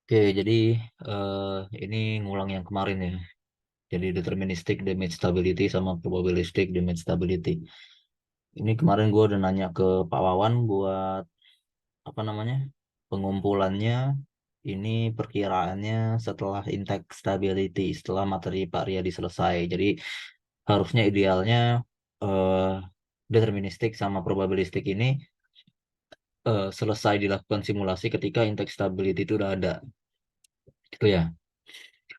Oke, jadi ini ngulang yang kemarin ya. Jadi deterministic damage stability sama probabilistic damage stability. Ini kemarin gue udah nanya ke Pak Wawan buat apa namanya pengumpulannya. Ini perkiraannya setelah intake stability, setelah materi Pak Riyadi selesai. Jadi harusnya idealnya eh, deterministic sama probabilistic ini selesai dilakukan simulasi ketika intake stability itu udah ada. Gitu ya.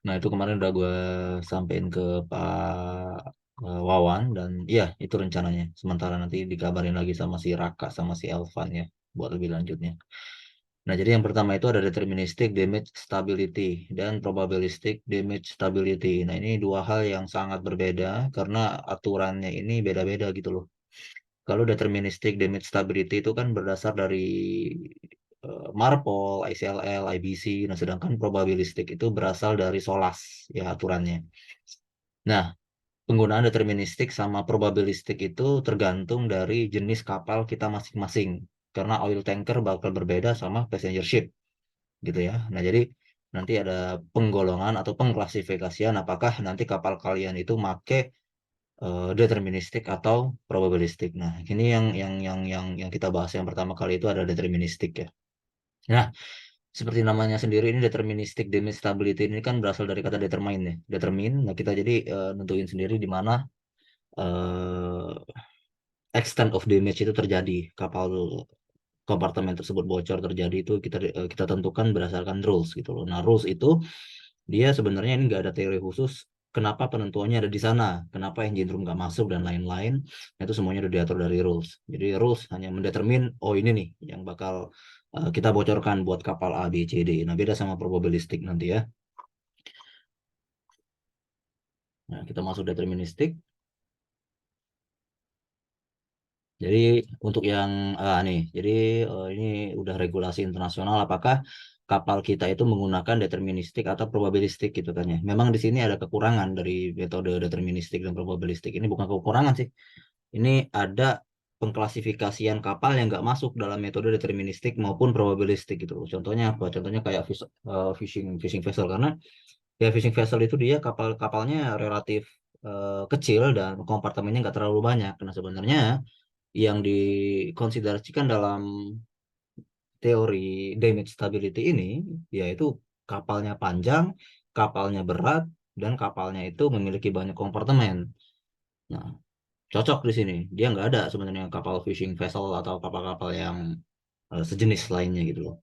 Nah, itu kemarin udah gue sampein ke Pak Wawan dan iya itu rencananya. Sementara nanti dikabarin lagi sama si Raka sama si Elvan ya buat lebih lanjutnya. Nah, jadi yang pertama itu ada deterministic damage stability dan probabilistic damage stability. Nah, ini dua hal yang sangat berbeda karena aturannya ini beda-beda gitu loh. Kalau deterministic damage stability itu kan berdasar dari Marpol, ICLL, IBC. Nah, sedangkan probabilistik itu berasal dari SOLAS ya aturannya. Nah, penggunaan deterministik sama probabilistik itu tergantung dari jenis kapal kita masing-masing. Karena oil tanker bakal berbeda sama passenger ship gitu ya. Nah, jadi nanti ada penggolongan atau pengklasifikasian apakah nanti kapal kalian itu make deterministik atau probabilistik. Nah, ini yang kita bahas yang pertama kali itu ada deterministik ya. Nah, seperti namanya sendiri ini deterministic damage stability ini kan berasal dari kata determine ya. Determine, nah kita jadi nentuin sendiri di mana eh, extent of damage itu terjadi. Kapal kompartemen tersebut bocor terjadi itu kita tentukan berdasarkan rules gitu loh. Nah, rules itu dia sebenarnya ini nggak ada teori khusus kenapa penentuannya ada di sana, kenapa engine room nggak masuk dan lain-lain. Nah, itu semuanya udah diatur dari rules. Jadi rules hanya mendetermin oh ini nih yang bakal kita bocorkan buat kapal A, B, C, D. Nah, beda sama probabilistik nanti ya. Nah, kita masuk deterministik. Jadi untuk yang nih, jadi ini udah regulasi internasional. Apakah kapal kita itu menggunakan deterministik atau probabilistik gitu kan ya? Memang di sini ada kekurangan dari metode deterministik dan probabilistik. Ini bukan kekurangan sih. Ini ada pengklasifikasian kapal yang nggak masuk dalam metode deterministik maupun probabilistik gitu. Contohnya apa? Contohnya kayak fishing fishing vessel karena ya fishing vessel itu dia kapalnya relatif kecil dan kompartemennya nggak terlalu banyak. Nah sebenarnya yang dikonsiderasikan dalam teori damage stability ini yaitu kapalnya panjang, kapalnya berat, dan kapalnya itu memiliki banyak kompartemen. Nah, cocok di sini. Dia nggak ada sebenarnya kapal fishing vessel atau kapal-kapal yang sejenis lainnya gitu loh.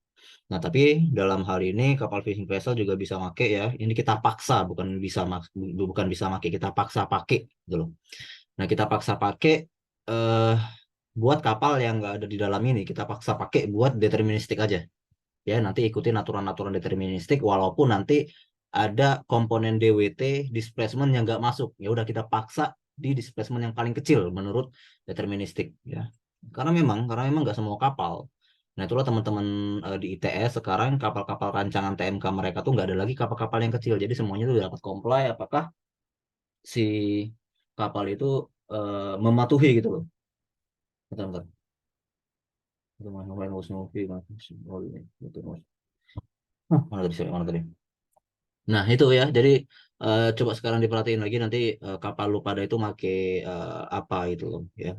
Nah, tapi dalam hal ini kapal fishing vessel juga bisa make ya. Ini kita paksa, bukan bisa make, kita paksa pakai gitu loh. Nah, kita paksa pakai eh buat kapal yang nggak ada di dalam ini, kita paksa pakai buat deterministik aja. Ya, nanti ikutin aturan-aturan deterministik walaupun nanti ada komponen DWT displacement yang nggak masuk. Ya udah kita paksa di displacement yang paling kecil menurut deterministik ya. Karena memang nggak semua kapal. Nah, itulah teman-teman di ITS sekarang kapal-kapal rancangan TMK mereka tuh nggak ada lagi kapal-kapal yang kecil. Jadi semuanya tuh dapat comply apakah si kapal itu mematuhi gitu loh. Bentar, bentar. Itu main was movie, oh, ini, itu, mana tadi, mana tadi? Nah, itu ya. Jadi coba sekarang diperhatiin lagi nanti kapal lu pada itu make apa itu loh ya.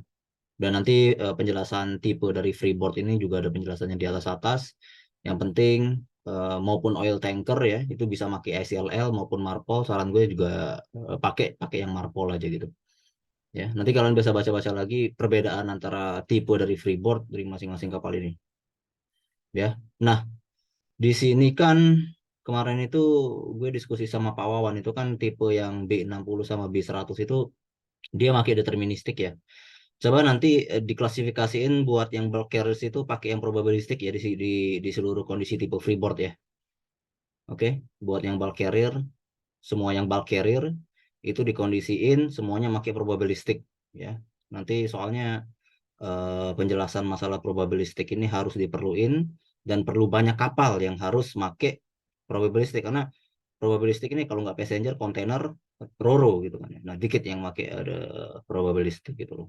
Dan nanti penjelasan tipe dari freeboard ini juga ada penjelasannya di atas-atas. Yang penting maupun oil tanker ya, itu bisa pakai ICLL maupun Marpol. Saran gue juga pakai pakai yang Marpol aja gitu. Ya, nanti kalian bisa baca-baca lagi perbedaan antara tipe dari freeboard dari masing-masing kapal ini. Ya. Nah, di sini kan kemarin itu gue diskusi sama Pak Wawan itu kan tipe yang B60 sama B100 itu dia pakai deterministik ya. Coba nanti diklasifikasiin buat yang bulk carriers itu pakai yang probabilistik ya di seluruh kondisi tipe freeboard ya. Oke, buat yang bulk carrier, semua yang bulk carrier itu dikondisiin semuanya pakai probabilistik ya. Nanti soalnya penjelasan masalah probabilistik ini harus diperluin dan perlu banyak kapal yang harus make probabilistik karena probabilistik ini kalau nggak passenger, kontainer, roro gitu kan ya. Nah, dikit yang make ada probabilistik gitu loh.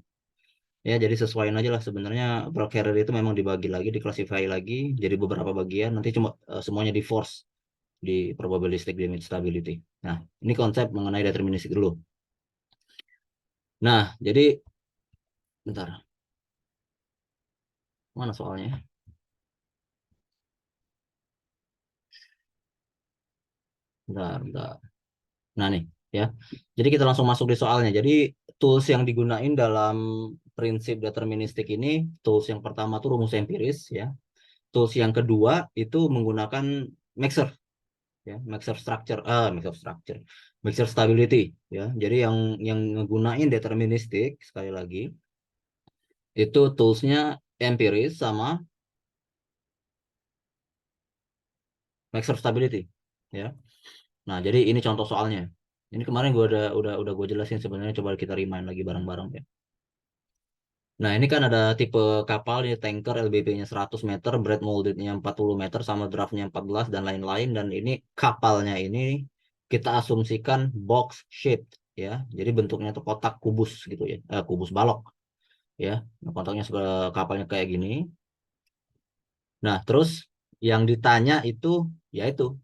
Ya, jadi sesuaiin aja lah sebenarnya bulk carrier itu memang dibagi lagi, diklasifikasi lagi jadi beberapa bagian. Nanti cuma semuanya di force. di probabilistic damage stability. Nah, ini konsep mengenai deterministik dulu. Nah, jadi bentar. Mana soalnya? Bentar, bentar. Nah, nih ya. Jadi kita langsung masuk di soalnya. Jadi tools yang digunain dalam prinsip deterministik ini, tools yang pertama tuh rumus empiris ya. Tools yang kedua itu menggunakan mixer ya, mixer stability ya. Jadi yang ngegunain deterministik sekali lagi itu toolsnya empiris sama mixer stability ya. Nah, jadi ini contoh soalnya. Ini kemarin gue udah gue jelasin sebenarnya, coba kita remind lagi bareng-bareng ya. Nah, ini kan ada tipe kapal ini tanker LBP-nya 100 meter, bread molded-nya 40 meter, sama draft-nya 14 dan lain-lain. Dan ini kapalnya ini kita asumsikan box shaped ya. Jadi bentuknya tuh kotak kubus gitu ya, kubus balok ya. Nah, kotaknya kapalnya kayak gini. Nah, terus yang ditanya itu yaitu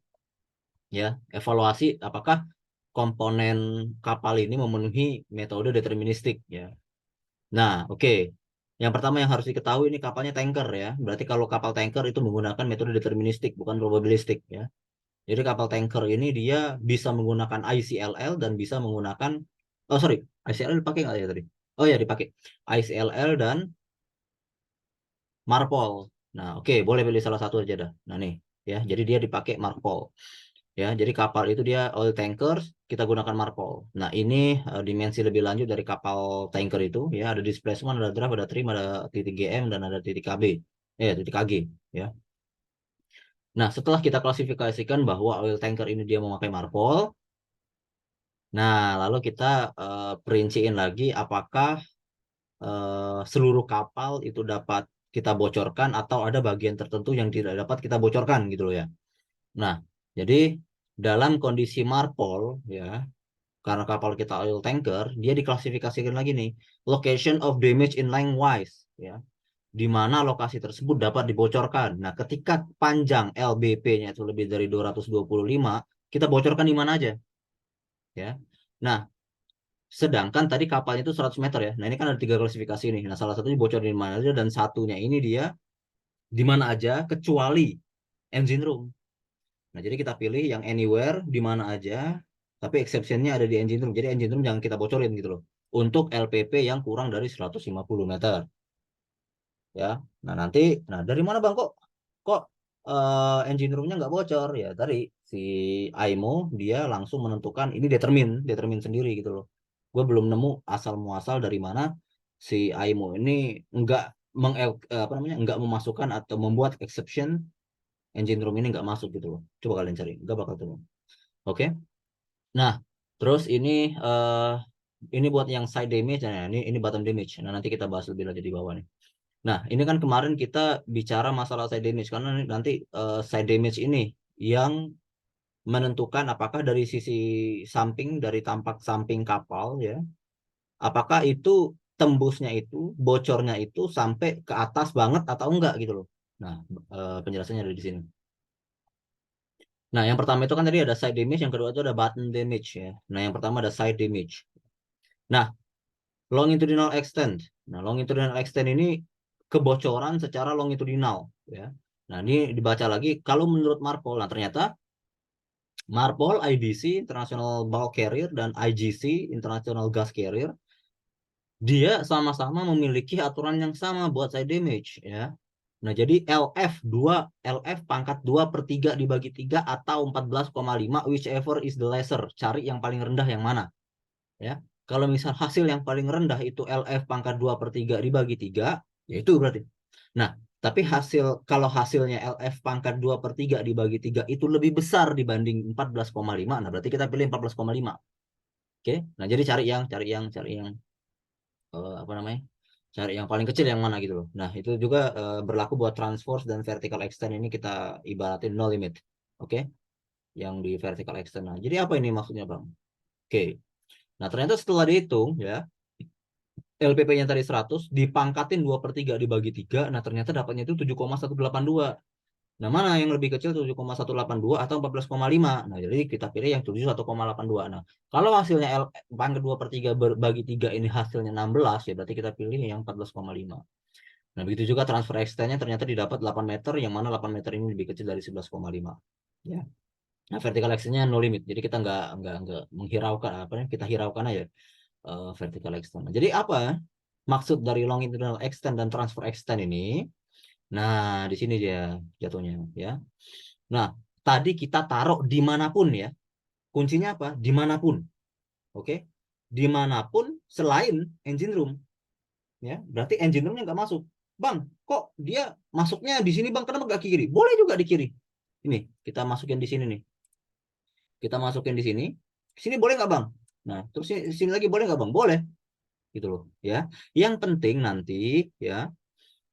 ya evaluasi apakah komponen kapal ini memenuhi metode deterministik ya. Nah, oke. Yang pertama yang harus diketahui ini kapalnya tanker ya. Berarti kalau kapal tanker itu menggunakan metode deterministik bukan probabilistik ya. Jadi kapal tanker ini dia bisa menggunakan ICLL dan bisa menggunakan, oh sorry, ICLL dipakai nggak ya tadi? Oh ya dipakai. ICLL dan Marpol. Nah, oke, boleh pilih salah satu aja dah. Nah, nih ya. Jadi dia dipakai Marpol. Ya, jadi kapal itu dia oil tanker, kita gunakan Marpol. Nah, ini dimensi lebih lanjut dari kapal tanker itu ya, ada displacement, ada draft, ada trim, ada titik GM dan ada titik KB. Titik KG ya. Nah, setelah kita klasifikasikan bahwa oil tanker ini dia memakai Marpol, nah lalu kita perinciin lagi apakah seluruh kapal itu dapat kita bocorkan atau ada bagian tertentu yang tidak dapat kita bocorkan gitu loh ya. Nah, jadi dalam kondisi Marpol ya, karena kapal kita oil tanker, dia diklasifikasikan lagi nih, location of damage in lengthwise, ya, di mana lokasi tersebut dapat dibocorkan. Nah, ketika panjang LBP-nya itu lebih dari 225, kita bocorkan di mana aja, ya. Nah, sedangkan tadi kapalnya itu 100 meter ya. Nah, ini kan ada tiga klasifikasi nih. Nah, salah satunya bocor di mana aja dan satunya ini dia di mana aja kecuali engine room. Nah, jadi kita pilih yang anywhere di mana aja, tapi exceptionnya ada di engine room. Jadi engine room jangan kita bocorin gitu loh. Untuk LPP yang kurang dari 150 meter. Ya, nah nanti, nah dari mana bang kok engine roomnya nggak bocor ya? Tadi si AIMO dia langsung menentukan ini determin sendiri gitu loh. Gue belum nemu asal muasal dari mana si AIMO ini nggak apa namanya nggak memasukkan atau membuat exception engine room ini nggak masuk gitu loh. Coba kalian cari, nggak bakal ketemu. Oke. Nah, terus ini buat yang side damage, nah ini bottom damage. Nah, nanti kita bahas lebih lanjut di bawah nih. Nah, ini kan kemarin kita bicara masalah side damage karena nanti side damage ini yang menentukan apakah dari sisi samping dari tampak samping kapal ya, apakah itu tembusnya itu bocornya itu sampai ke atas banget atau enggak gitu loh. Nah, penjelasannya ada di sini. Nah, yang pertama itu kan tadi ada side damage, yang kedua itu ada bottom damage ya. Nah, yang pertama ada side damage. Nah, longitudinal extent. Nah, longitudinal extent ini kebocoran secara longitudinal ya. Nah, ini dibaca lagi kalau menurut Marpol. Nah, ternyata Marpol, IBC International Bulk Carrier dan IGC International Gas Carrier dia sama-sama memiliki aturan yang sama buat side damage ya. Nah, jadi LF pangkat 2 per 3 dibagi 3 atau 14,5 whichever is the lesser. Cari yang paling rendah yang mana ya. Kalau misal hasil yang paling rendah itu LF pangkat 2 per 3 dibagi 3, ya itu berarti. Nah, tapi kalau hasilnya LF pangkat 2 per 3 dibagi 3 itu lebih besar dibanding 14,5, nah berarti kita pilih 14,5. Oke, nah jadi cari yang apa namanya? Cari yang paling kecil yang mana gitu loh. Nah, itu juga berlaku buat transverse dan vertical extend, ini kita ibaratin no limit. Oke, yang di vertical extend. Nah, jadi apa ini maksudnya, Bang? Oke. Nah, ternyata setelah dihitung ya, LPP-nya tadi 100 dipangkatin 2 per 3 dibagi 3, nah ternyata dapatnya itu 7,182. Nah, mana yang lebih kecil 7,182 atau 14,5? Nah, jadi kita pilih yang 71,82. Nah, kalau hasilnya pangkat 2 per 3 bagi 3 ini hasilnya 16, ya berarti kita pilih yang 14,5. Nah, begitu juga transfer extendnya ternyata didapat 8 meter, yang mana 8 meter ini lebih kecil dari 11,5. Ya. Nah, vertical extendnya no limit. Jadi kita nggak menghiraukan, apa ya, kita hiraukan aja vertical extend. Nah, jadi apa maksud dari longitudinal extend dan transfer extend ini? Nah, di sini dia jatuhnya ya. Nah, tadi kita taruh dimanapun ya. Kuncinya apa? Dimanapun. Oke? Dimanapun selain engine room. Ya, berarti engine roomnya nggak masuk. Bang, kok dia masuknya di sini bang? Kenapa nggak kiri? Boleh juga di kiri. Ini kita masukin di sini nih. Kita masukin di sini. Sini boleh nggak bang? Nah, terus sini lagi boleh nggak bang? Boleh. Gitu loh. Ya. Yang penting nanti ya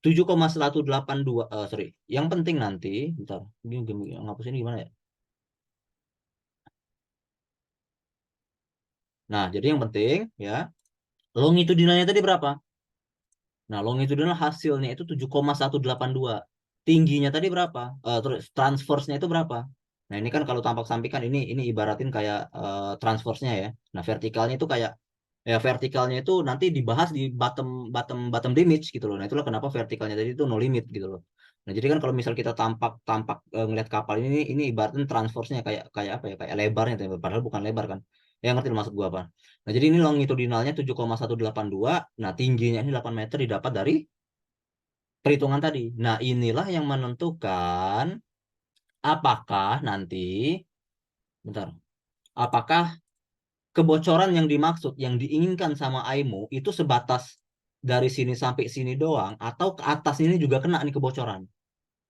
7,182 sorry. Yang penting nanti, bentar. Ini ngapus ini gimana ya? Nah, jadi yang penting ya, longitudinalnya tadi berapa? Nah, longitudinal hasilnya itu 7,182. Tingginya tadi berapa? Terus transversnya itu berapa? Nah, ini kan kalau tampak samping kan ini ibaratin kayak transversnya ya. Nah, vertikalnya itu kayak ya vertikalnya itu nanti dibahas di bottom bottom bottom damage gitu loh. Nah, itulah kenapa vertikalnya tadi itu no limit gitu loh. Nah, jadi kan kalau misal kita tampak tampak ngeliat kapal ini ibaratin transversnya kayak kayak apa ya? Kayak lebarnya, padahal bukan lebar kan. Ya ngerti lo maksud gua apa? Nah, jadi ini longitudinalnya 7,182. Nah, tingginya ini 8 meter didapat dari perhitungan tadi. Nah, inilah yang menentukan apakah nanti, bentar, apakah kebocoran yang dimaksud, yang diinginkan sama AIMO itu sebatas dari sini sampai sini doang, atau ke atas ini juga kena nih kebocoran.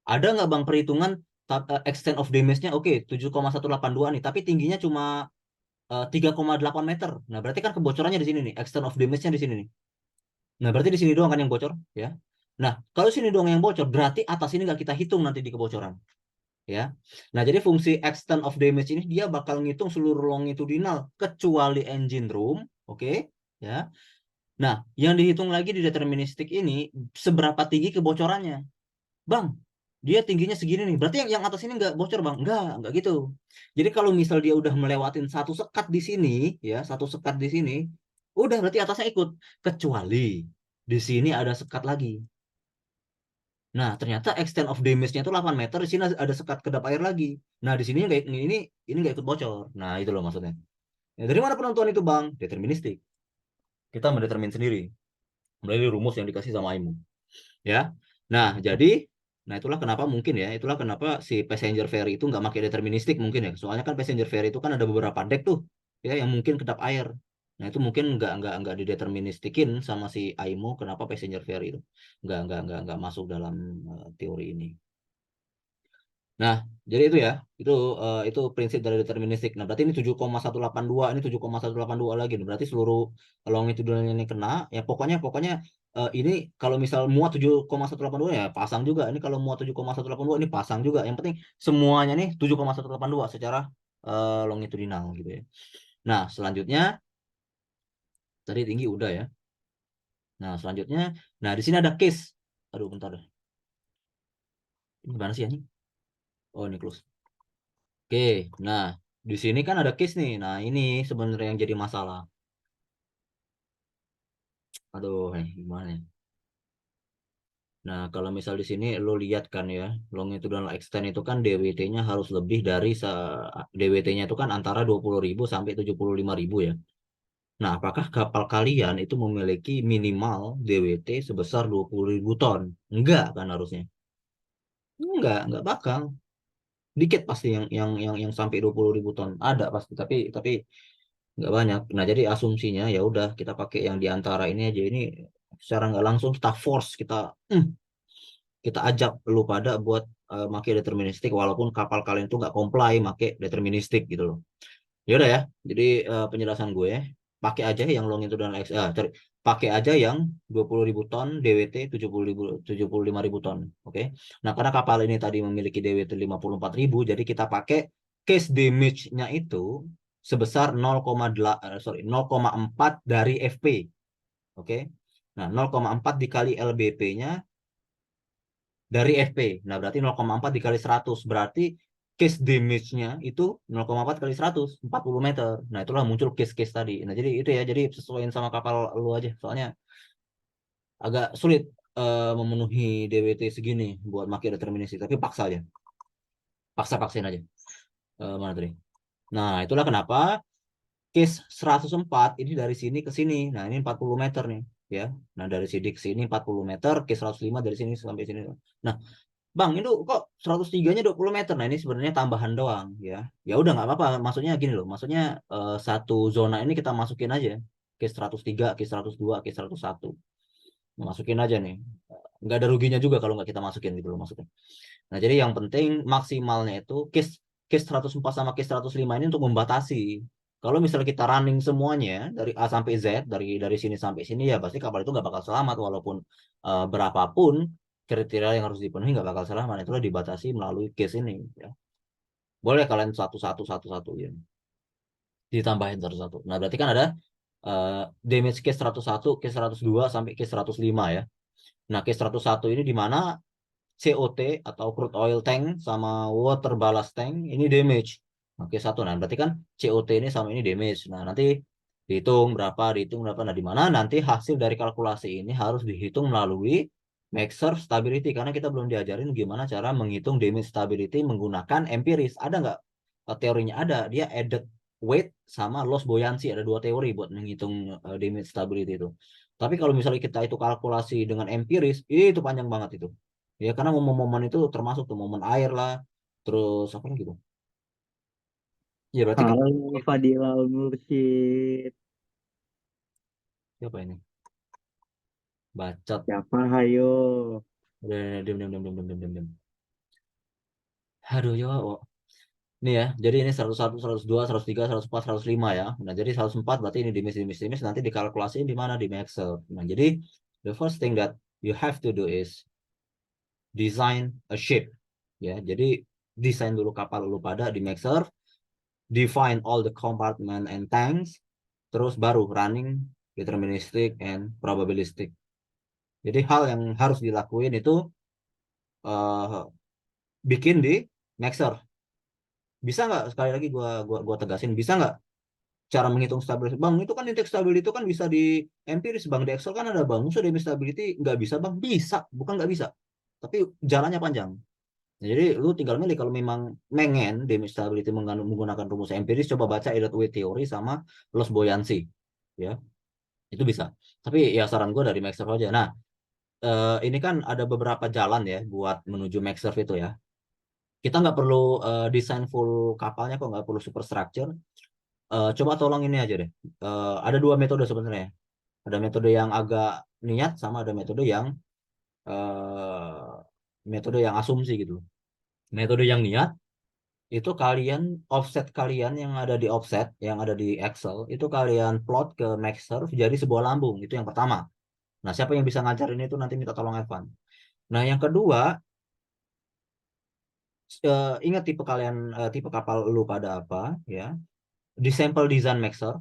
Ada nggak bang perhitungan extent of damage-nya? Oke, 7,182 nih, tapi tingginya cuma 3,8 meter. Nah, berarti kan kebocorannya di sini nih, extent of damage-nya di sini nih. Nah, berarti di sini doang kan yang bocor, ya. Nah, kalau sini doang yang bocor, berarti atas ini nggak kita hitung nanti di kebocoran, ya. Nah, jadi fungsi extent of damage ini dia bakal ngitung seluruh longitudinal kecuali engine room, oke, ya. Nah, yang dihitung lagi di deterministik ini seberapa tinggi kebocorannya. Bang, dia tingginya segini nih. Berarti yang atas ini nggak bocor, Bang? Nggak gitu. Jadi kalau misal dia udah melewatin satu sekat di sini, ya, satu sekat di sini, udah berarti atasnya ikut. Kecuali di sini ada sekat lagi. Nah, ternyata extent of damage-nya itu 8 meter, di sini ada sekat kedap air lagi. Nah, di sini nggak ini nggak ikut bocor. Nah, itu loh maksudnya. Ya, dari mana penentuan itu, Bang? Deterministik. Kita mendetermin sendiri melalui rumus yang dikasih sama IMU. Ya. Nah, jadi itulah kenapa mungkin ya, itulah kenapa si passenger ferry itu nggak pakai deterministik mungkin ya. Soalnya kan passenger ferry itu kan ada beberapa deck tuh ya yang mungkin kedap air. Nah, itu mungkin nggak dideterministikin sama si AIMO kenapa passenger ferry itu nggak masuk dalam teori ini. Nah, jadi itu ya, itu prinsip dari deterministik. Nah, berarti ini 7,182, ini 7,182 lagi. Nah, berarti seluruh longitudinalnya ini kena. Ya pokoknya ini kalau misal muat 7,182 ya pasang juga. Ini kalau muat 7,182 ini pasang juga. Yang penting semuanya nih 7,182 secara longitudinal gitu ya. Nah, selanjutnya tadi tinggi udah ya. Nah, selanjutnya, nah di sini ada case. Aduh, bentar deh. Ini gimana sih ini? Oh, ini close. Oke, nah di sini kan ada case nih. Nah ini sebenarnya yang jadi masalah. Aduh, gimana ya? Nah kalau misal di sini lo lihat kan ya, longitudinal extend itu kan DWT-nya harus lebih dari DWT-nya itu kan antara 20.000 sampai 75.000 ya. Nah apakah kapal kalian itu memiliki minimal DWT sebesar 20.000 ton? Enggak kan harusnya? Enggak bakal. Dikit pasti yang sampai 20.000 ton. Ada pasti, tapi nggak banyak. Nah, jadi asumsinya ya udah kita pakai yang di antara ini aja. Ini secara nggak langsung kita force kita ajak lu pada buat pakai deterministik walaupun kapal kalian tuh nggak comply pakai deterministik gitu loh. Ya udah ya. Jadi penjelasan gue pakai aja yang longitudinal pakai aja yang 20.000 ton DWT 70.000 75.000 ton. Oke. Nah, karena kapal ini tadi memiliki DWT 54.000, jadi kita pakai case damage-nya itu sebesar 0,4 dari FP. Oke. Nah, 0,4 dikali LBP-nya dari FP. Nah, berarti 0,4 dikali 100. Berarti case damage-nya itu 0,4 kali 100, 40 meter. Nah, itulah muncul case-case tadi. Nah, jadi itu ya, jadi sesuaiin sama kapal lu aja. Soalnya agak sulit memenuhi DWT segini buat pakai deterministik. Tapi paksa aja. Paksa-paksain aja. Mana tadi? Nah, itulah kenapa case 104 ini dari sini ke sini. Nah, ini 40 meter nih. Ya, nah dari sini ke sini 40 meter, case 105 dari sini sampai sini. Nah, Bang, itu kok 103-nya 20 meter. Nah, ini sebenarnya tambahan doang ya. Ya udah nggak apa-apa. Maksudnya gini loh. Maksudnya satu zona ini kita masukin aja. Case 103, case 102, case 101. Masukin aja nih. Nggak ada ruginya juga kalau nggak kita masukin gitu loh maksudnya. Nah, jadi yang penting maksimalnya itu case case 104 sama case 105 ini untuk membatasi. Kalau misalnya kita running semuanya dari A sampai Z, dari sini sampai sini ya pasti kapal itu nggak bakal selamat walaupun berapapun kriteria yang harus dipenuhi nggak bakal selamat. Itulah dibatasi melalui case ini. Ya. Boleh kalian satu-satu ya. Ditambahin satu-satu. Nah, berarti kan ada damage case 101, case 102 sampai case 105 ya. Nah, case 101 ini di mana COT atau crude oil tank sama water ballast tank ini damage. Oke, satu. Nah, berarti kan COT ini sama ini damage. Nah, nanti dihitung berapa. Nah, di mana nanti hasil dari kalkulasi ini harus dihitung melalui MaxSurf stability karena kita belum diajarin gimana cara menghitung damage stability menggunakan empiris. Ada nggak teorinya? Ada. Dia added weight sama loss buoyancy. Ada dua teori buat menghitung damage stability itu. Tapi kalau misalnya kita itu kalkulasi dengan empiris, itu panjang banget itu. Ya karena momen-momen itu termasuk tuh momen air lah, terus apa lagi tuh? Ya berarti Halo, itu Fadilal Mursyid. siapa ini? Bacot. Siapa hayo? Udah, diam, diam, diam, diam, diam, diam, diam. Aduh ya, oh. Ini ya, jadi ini 101, 102, 103, 104, 105 ya. Nah, jadi 104 berarti ini dimis, nanti dikalkulasiin di mana? Di Excel. Nah, jadi the first thing that you have to do is design a ship. Ya, jadi desain dulu kapal lu pada di Excel, define all the compartment and tanks, terus baru running deterministic and probabilistic. Jadi hal yang harus dilakuin itu uh, bikin di Maxer. Bisa nggak sekali lagi gua tegasin bisa nggak cara menghitung stabilitas bang itu kan indeks stability itu kan bisa di empiris bang di Excel kan ada bang musuh demi stability nggak bisa bang bisa bukan nggak bisa tapi jalannya panjang. Nah, jadi lu tinggal milih kalau memang mengen demi stability menggunakan rumus empiris coba baca Elliott Wave theory sama loss buoyancy ya itu bisa tapi ya saran gue dari Maxer aja. Nah ini kan ada beberapa jalan ya buat menuju MaxSurf itu ya. Kita nggak perlu desain full kapalnya kok, nggak perlu superstructure. Coba tolong ini aja deh. Ada dua metode sebenarnya. Ada metode yang agak niat sama ada metode yang asumsi gitu. Metode yang niat itu kalian offset kalian yang ada di offset, yang ada di Excel, itu kalian plot ke MaxSurf jadi sebuah lambung. Itu yang pertama. Nah, siapa yang bisa ngajarin itu nanti minta tolong Evan. Nah, yang kedua, ingat tipe kalian tipe kapal lu pada apa ya di sampel design Maxer.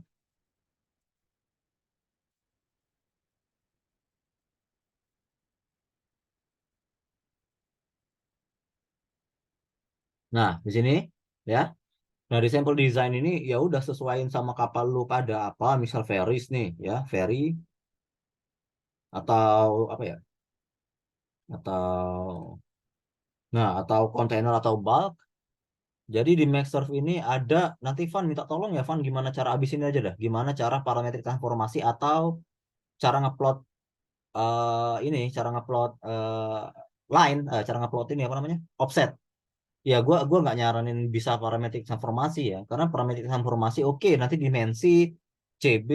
Nah di sini ya nah di sampel design ini ya udah sesuaiin sama kapal lu pada apa misal ferries nih ya ferry atau apa ya atau atau kontainer atau bulk. Jadi di Maxsurf ini ada nanti Van minta tolong ya Van gimana cara abisin aja dah gimana cara parametrik transformasi atau cara ngupload ini cara ngupload line cara ngupload ini apa namanya offset. Ya, gua nggak nyaranin bisa parametrik transformasi ya, karena parametrik transformasi oke, nanti dimensi CB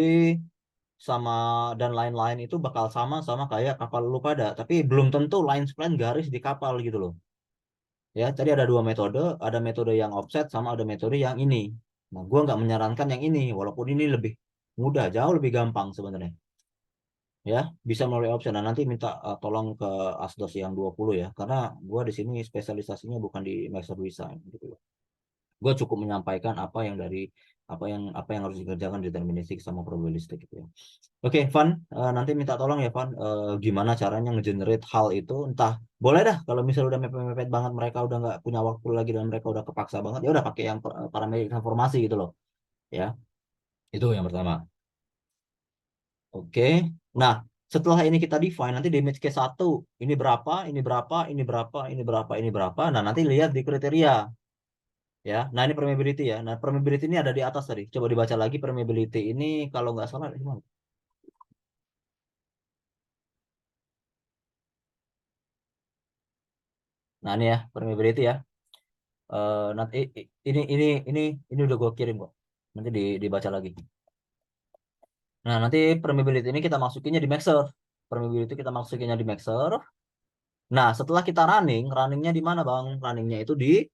sama dan lain-lain itu bakal sama sama kayak kapal lu pada, tapi belum tentu line span garis di kapal gitu loh. Ya, tadi ada dua metode, ada metode yang offset sama ada metode yang ini. Nah, gua nggak menyarankan yang ini, walaupun ini lebih mudah, jauh lebih gampang sebenarnya. Ya, bisa melalui option. Nah, nanti minta tolong ke Asdos yang 20 ya, karena gua di sini spesialisasinya bukan di master design gitu. Gue cukup menyampaikan apa yang dari apa yang harus dikerjakan deterministik sama probabilistik gitu ya. Oke, Van, nanti minta tolong ya, Van, gimana caranya ngegenerate hal itu. Entah, boleh dah kalau misalnya udah mepet-mepet banget, mereka udah nggak punya waktu lagi dan mereka udah kepaksa banget, ya udah pakai yang parameter transformasi gitu loh, ya. Itu yang pertama. Oke. Nah, setelah ini kita define, nanti di image case 1, ini berapa, ini berapa, ini berapa, ini berapa, ini berapa. Nah, nanti lihat di kriteria, ya. Nah, ini permeability ya. Nah, permeability ini ada di atas tadi. Coba dibaca lagi permeability ini, kalau nggak salah, gimana? Nah, ini ya, permeability ya. Nanti ini udah gue kirim kok. Nanti dibaca lagi. Nah, nanti permeability ini kita masukinnya di Maxer. Permeability kita masukinnya di Maxer. Nah, setelah kita runningnya di mana, Bang? Runningnya itu di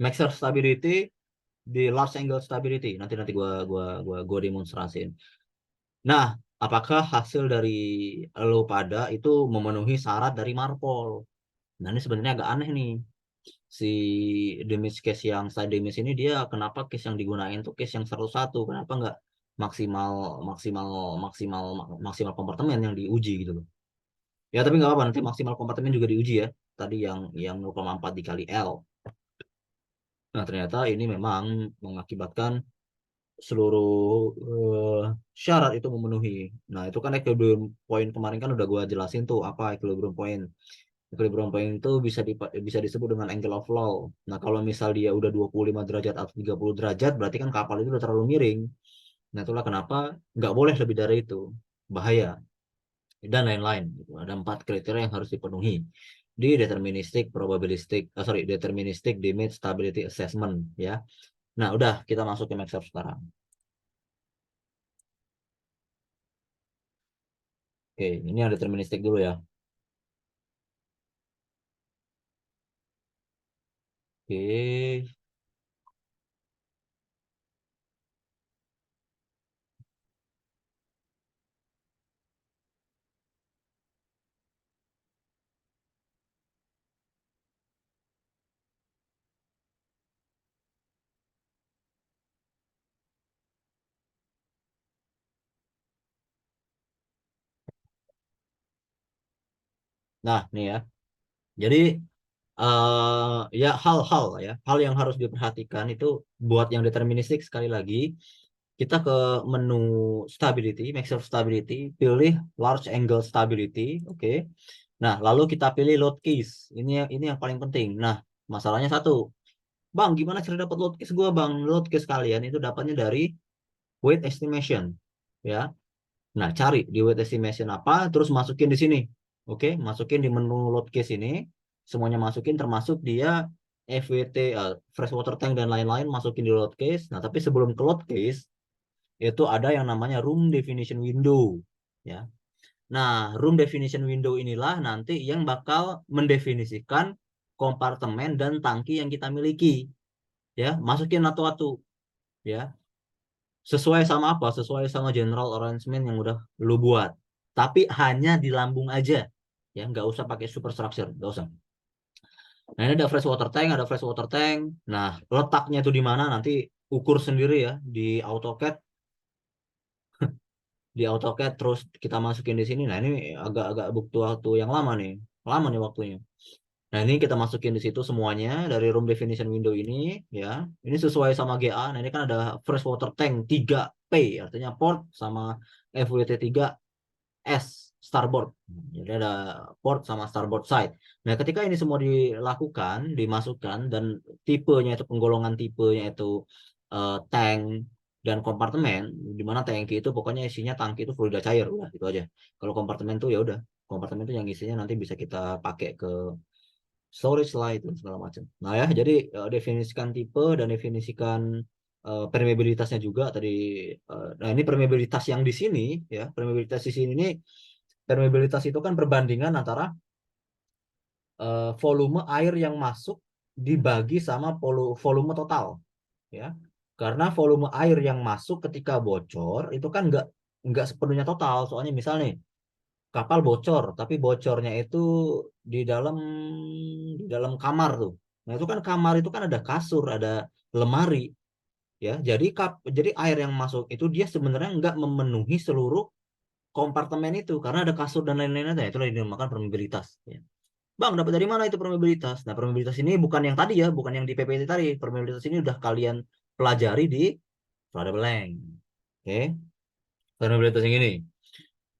Maxer Stability, di Large Angle Stability. Nanti nanti gua demonstrasiin. Nah, apakah hasil dari lo pada itu memenuhi syarat dari Marpol? Nah, ini sebenarnya agak aneh nih. Si damage case yang side damage ini, dia kenapa case yang digunain tuh case yang 101? Kenapa nggak maksimal maksimal maksimal maksimal kompartemen yang diuji gitu loh? Ya tapi nggak apa, nanti maksimal kompartemen juga diuji ya. Tadi yang 0,4 dikali L. Nah, ternyata ini memang mengakibatkan seluruh eh, syarat itu memenuhi. Nah, itu kan equilibrium point kemarin kan udah gua jelasin tuh apa equilibrium point. Equilibrium point itu bisa disebut dengan angle of flow. Nah, kalau misal dia udah 25 derajat atau 30 derajat, berarti kan kapal itu udah terlalu miring. Nah, itulah kenapa nggak boleh lebih dari itu. Bahaya. Dan lain-lain. Gitu. Ada 4 kriteria yang harus dipenuhi di deterministic damage stability assessment ya. Nah, udah kita masuk ke Maxer sekarang. Oke, ini yang deterministik dulu ya. Oke. Nah, nih ya. Jadi ya hal-hal ya, hal yang harus diperhatikan itu buat yang deterministik sekali lagi, kita ke menu stability, Maxer Stability, pilih large angle stability, oke. Nah, lalu kita pilih load case. Ini yang paling penting. Nah, masalahnya satu, Bang, gimana cara dapat load case gua, Bang? Load case kalian itu dapatnya dari weight estimation, ya. Nah, cari di weight estimation apa, terus masukin di sini. Oke, masukin di menu load case ini. Semuanya masukin, termasuk dia FWT, fresh water tank dan lain-lain, masukin di load case. Nah, tapi sebelum ke load case, itu ada yang namanya room definition window. Ya. Nah, room definition window inilah nanti yang bakal mendefinisikan kompartemen dan tangki yang kita miliki. Ya, masukin satu-satu. Ya, sesuai sama apa? Sesuai sama general arrangement yang udah lu buat. Tapi hanya di lambung aja. Ya, nggak usah pakai superstructure, nggak usah. Nah, ini ada fresh water tank, ada fresh water tank. Nah, letaknya itu di mana nanti ukur sendiri ya di AutoCAD, terus kita masukin di sini. Nah, ini agak-agak butuh waktu yang lama nih. Lama nih waktunya. Nah, ini kita masukin di situ semuanya dari room definition window ini ya. Ini sesuai sama GA. Nah, ini kan ada fresh water tank 3P, artinya port sama FWT 3S starboard. Jadi ada port sama starboard side. Nah, ketika ini semua dilakukan, dimasukkan dan tipenya itu, penggolongan tipenya itu tank dan kompartemen, di mana tangki itu pokoknya isinya, tangki itu fluida cair, udah itu aja. Kalau kompartemen tuh ya udah, kompartemen itu yang isinya nanti bisa kita pakai ke storage lah itu segala macam. Nah ya, jadi definisikan tipe dan definisikan permeabilitasnya juga tadi. Nah, ini permeabilitas yang di sini ya, permeabilitas di sini ini, permeabilitas itu kan perbandingan antara volume air yang masuk dibagi sama volume total ya. Karena volume air yang masuk ketika bocor itu kan nggak sepenuhnya total. Soalnya misal nih, kapal bocor, tapi bocornya itu di dalam di dalam kamar tuh. Nah, itu kan kamar itu kan ada kasur, ada lemari. ya. Jadi air yang masuk itu dia sebenarnya nggak memenuhi seluruh kompartemen itu karena ada kasur dan lain-lain ada. Itulah yang dinamakan permeabilitas. Ya. Bang, dapat dari mana itu permeabilitas? Nah, permeabilitas ini bukan yang tadi ya, bukan yang di PPT tadi. Permeabilitas ini udah kalian pelajari di variable length. Oke, permeabilitas yang ini.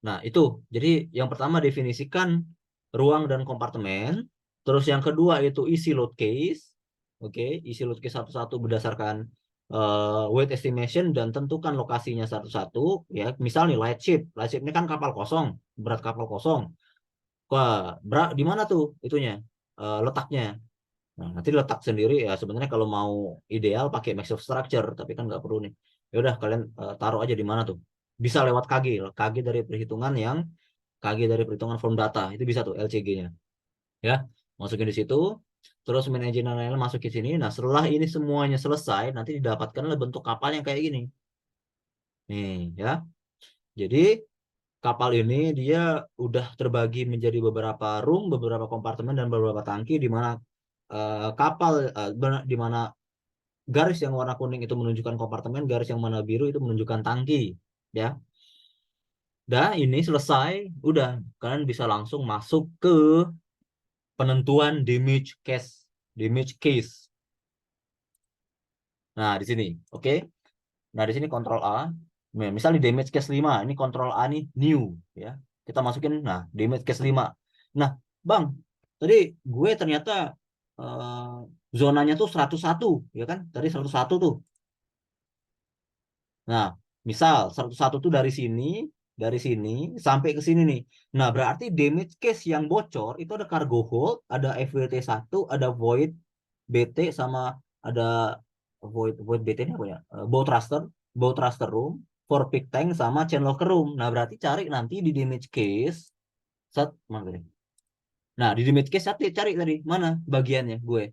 Nah, itu. Jadi yang pertama definisikan ruang dan kompartemen. Terus yang kedua itu isi load case. Oke, isi load case satu-satu berdasarkan weight estimation dan tentukan lokasinya satu-satu. Ya, misalnya light ship. Light ship ini kan kapal kosong, berat kapal kosong. Wah, di mana tuh itunya letaknya? Nah, nanti letak sendiri ya sebenarnya kalau mau ideal pakai massive structure, tapi kan nggak perlu nih. Ya udah kalian taruh aja di mana tuh. Bisa lewat KG, KG dari perhitungan yang KG dari perhitungan form data itu bisa tuh LCG-nya. Ya, masukin di situ. Terus manajemen dan lain-lain masuk ke sini. Nah, setelah ini semuanya selesai, nanti didapatkanlah bentuk kapal yang kayak gini. Nih, ya. Jadi kapal ini dia udah terbagi menjadi beberapa room, beberapa kompartemen dan beberapa tangki di mana kapal di mana garis yang warna kuning itu menunjukkan kompartemen, garis yang warna biru itu menunjukkan tangki, ya. Dah ini selesai, udah kalian bisa langsung masuk ke penentuan damage case. Nah, di sini, oke. Nah, di sini kontrol A. Nah, misal di damage case 5, ini kontrol A nih new, ya. Kita masukin nah, damage case 5. Nah, Bang, tadi gue ternyata zonanya tuh 101, ya kan? Tadi 101 tuh. Nah, misal 101 tuh dari sini sampai ke sini nih. Nah, berarti damage case yang bocor itu ada cargo hold, ada FWT1, ada void BT sama ada void BT ini apa ya? Bow thruster room, forepeak tank sama chain locker room. Nah, berarti cari nanti di damage case mana tadi? Nah, di damage case cari tadi mana bagiannya gue.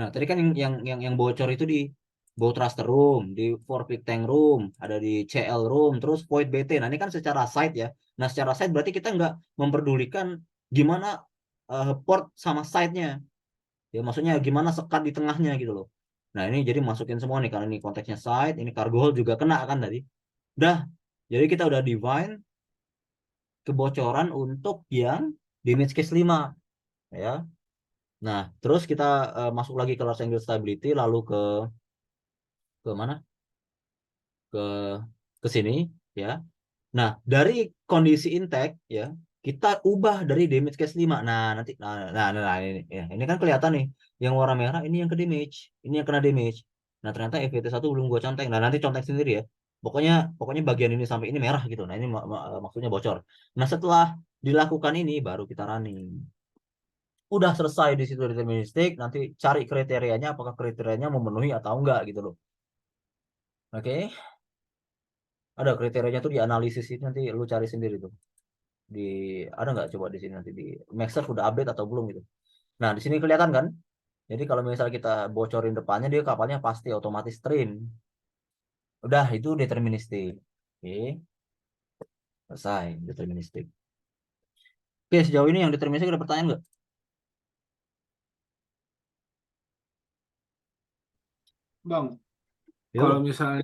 Nah, tadi kan yang bocor itu di bow thruster room, di forepeak tank room, ada di CL room, terus void BT. Nah, ini kan secara site ya. Nah, secara site berarti kita nggak memperdulikan gimana port sama site-nya. Ya, maksudnya gimana sekat di tengahnya gitu loh. Nah, ini jadi masukin semua nih, karena ini konteksnya site, ini cargo hold juga kena kan tadi. Dah, jadi kita udah define kebocoran untuk yang damage case 5. Ya. Nah, terus kita masuk lagi ke large angle stability, lalu ke mana? Ke ke sini ya. Nah, dari kondisi intake ya, kita ubah dari damage case 5. Nah, nanti nah, ini ya. Ini kan kelihatan nih, yang warna merah ini yang ke damage, ini yang kena damage. Nah, ternyata FVT1 belum gua conteng. Nah, nanti conteng sendiri ya. Pokoknya pokoknya bagian ini sampai ini merah gitu. Nah, ini maksudnya bocor. Nah, setelah dilakukan ini baru kita running. Udah selesai di situ deterministik, nanti cari kriterianya apakah kriterianya memenuhi atau enggak gitu loh. Oke. Ada kriterianya tuh di analisis ini nanti lu cari sendiri tuh. Di ada nggak coba di sini nanti di Maxer udah update atau belum gitu. Nah, di sini kelihatan kan? Jadi kalau misalnya kita bocorin depannya dia kapalnya pasti otomatis trim. Udah itu deterministik. Oke, selesai deterministik. Oke, sejauh ini yang deterministik ada pertanyaan nggak? Bang, kalau Yo. misalnya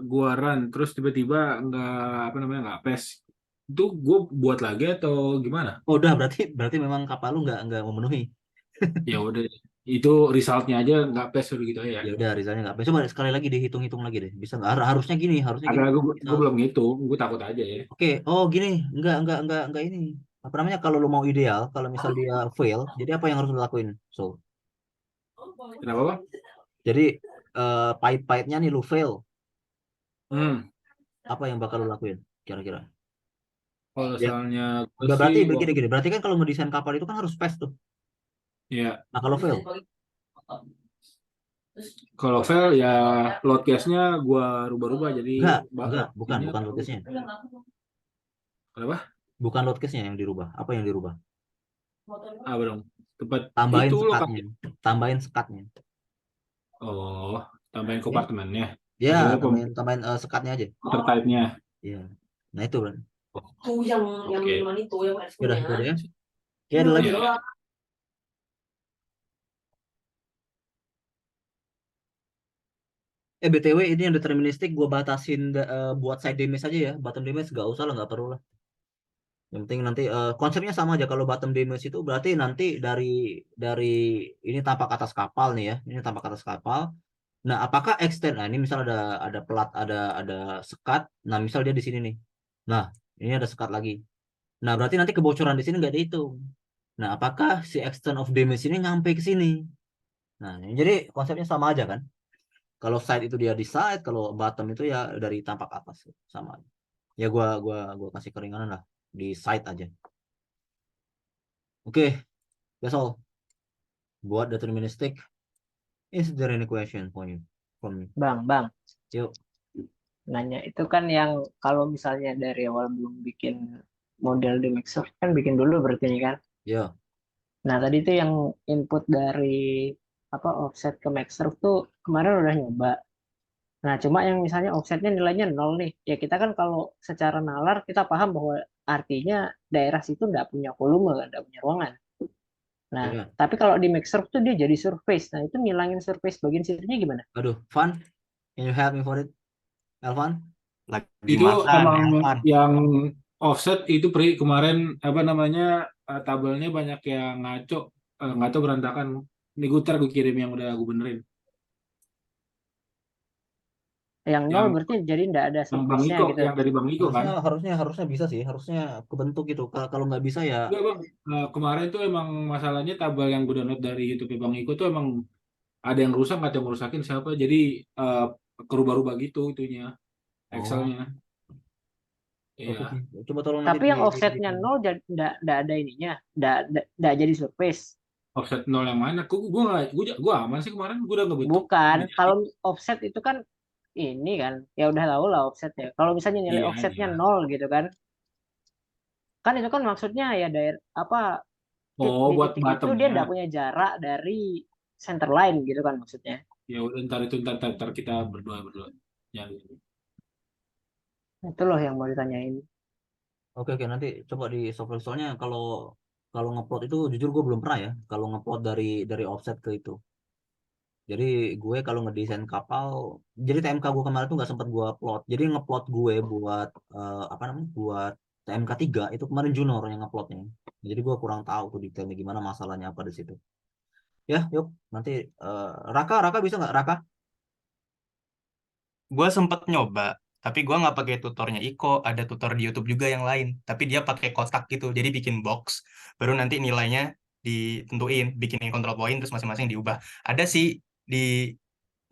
gua run terus tiba-tiba nggak apa namanya nggak pes, itu gua buat lagi atau gimana? Oh, udah berarti memang kapal lu nggak memenuhi. Ya udah, itu resultnya aja nggak pes udah gitu ya. Ya udah, Rizalnya nggak. Coba sekali lagi dihitung-hitung lagi deh. Bisa nggak? Harusnya Ada gini. gua Misal, belum ngitung, gua takut aja ya. oke, oh gini, nggak ini. Apa namanya? Kalau lu mau ideal, kalau misal dia fail, jadi apa yang harus lu lakuin? So, Kenapa bang? jadi pahit-pahitnya nih lu fail, Hmm, apa yang bakal lu lakuin? Kira-kira? kalau Ya, misalnya gua nggak sih berarti waktu begini-gini. Berarti kan kalau ngedesain kapal itu kan harus fast tuh. ya Nah, kalau fail, kalau fail ya load case-nya gua rubah-rubah jadi bukan, ini bukan apa? load case-nya. Kenapa? Bukan load case-nya yang dirubah. Apa yang dirubah? Apa dong? Tempat Tambahin itu sekatnya. lokasi. Tambahin sekatnya. Oh, tambahin Ya, kompartemennya. ya Maksudnya tambahin sekatnya aja. terkaitnya. Iya. Nah, itu kan. Tuh yang Oke. minuman itu yang Ya udah, punya. itu aja ya. Oke, ada lagi. Iya. BTW ini yang deterministik gue batasin buat side damage aja ya. Bottom damage gak usah lah, nggak perlu lah. Yang penting nanti konsepnya sama aja. Kalau bottom damage itu berarti nanti dari ini tampak atas kapal nih ya. Ini tampak atas kapal. Nah, apakah extend? Nah, ini misal ada pelat, ada sekat. Nah, misal dia di sini nih. Nah, ini ada sekat lagi. Nah, berarti nanti kebocoran di sini nggak dihitung. Nah, apakah si extent of damage ini nyampe ke sini? Nah, jadi konsepnya sama aja kan? Kalau side itu dia di side, kalau bottom itu ya dari tampak atas, sama aja. Ya gua kasih keringanan lah di side aja. Oke, that's all. Buat deterministic, is there any question for you from me? Bang, Yuk, nanya itu kan yang kalau misalnya dari awal belum bikin model di Mixer kan bikin dulu berarti ini kan. ya, Nah, tadi itu yang input dari apa offset ke Mixer tuh kemarin udah nyoba. Nah, cuma yang misalnya offsetnya nilainya nol nih. Ya kita kan kalau secara nalar kita paham bahwa artinya daerah situ nggak punya volume, nggak punya ruangan. Nah, ya. tapi kalau di Mixer tuh dia jadi surface. Nah, itu ngilangin surface bagian situnya gimana? Aduh, Van, can you help me for it, Elvan? Lagi Itu makan, emang Elvan. yang offset itu kemarin apa namanya tabelnya banyak yang ngaco berantakan. Ini gue kirim yang udah gue benerin. Yang nol Yang berarti jadi nggak ada Bang surface-nya Iko, gitu. yang dari Bang Iko kan. Harusnya bisa sih, harusnya kebentuk gitu. Kalau nggak bisa ya, Enggak bang, kemarin tuh emang masalahnya tabel yang gue download dari YouTube Bang Iko tuh emang ada yang rusak, nggak ada yang rusakin siapa. Jadi eh, kerubah-rubah gitu itunya, oh, Excelnya. oke Iya, sih. Coba tolong nanti Tapi yang offsetnya nol nggak ada ininya, nggak jadi surface. offset nol yang mana? Gue aman sih kemarin, gue udah ngebentuk, Bukan, udah jadi. kalau offset itu kan ini kan, ya udah tahu lah offsetnya. Kalau misalnya nilai Iya, offsetnya iya. nol gitu kan, kan itu kan maksudnya ya daerah apa Oh, di buat titik itu dia bottomnya. nggak punya jarak dari center line gitu kan maksudnya. Ya udah ntar kita berdua berdua nyari. Itu loh yang mau ditanyain. oke nanti coba di software soalnya kalau kalau ngeplot itu jujur gue belum pernah ya. Kalau ngeplot dari offset ke itu. Jadi gue kalau ngedesain kapal, jadi TMK gue kemarin tuh nggak sempat gue plot. Jadi ngeplot gue buat apa namanya? Buat TMK 3 itu kemarin Junor yang ngeplotnya. Jadi gue kurang tahu tuh detailnya gimana, masalahnya apa di situ. Ya, yuk nanti Raka bisa nggak Raka? Gue sempet nyoba, tapi gue nggak pakai tutornya Iko. Ada tutor di YouTube juga yang lain, tapi dia pakai kotak gitu. Jadi bikin box, baru nanti nilainya ditentuin, bikin control point, terus masing-masing diubah. Ada sih di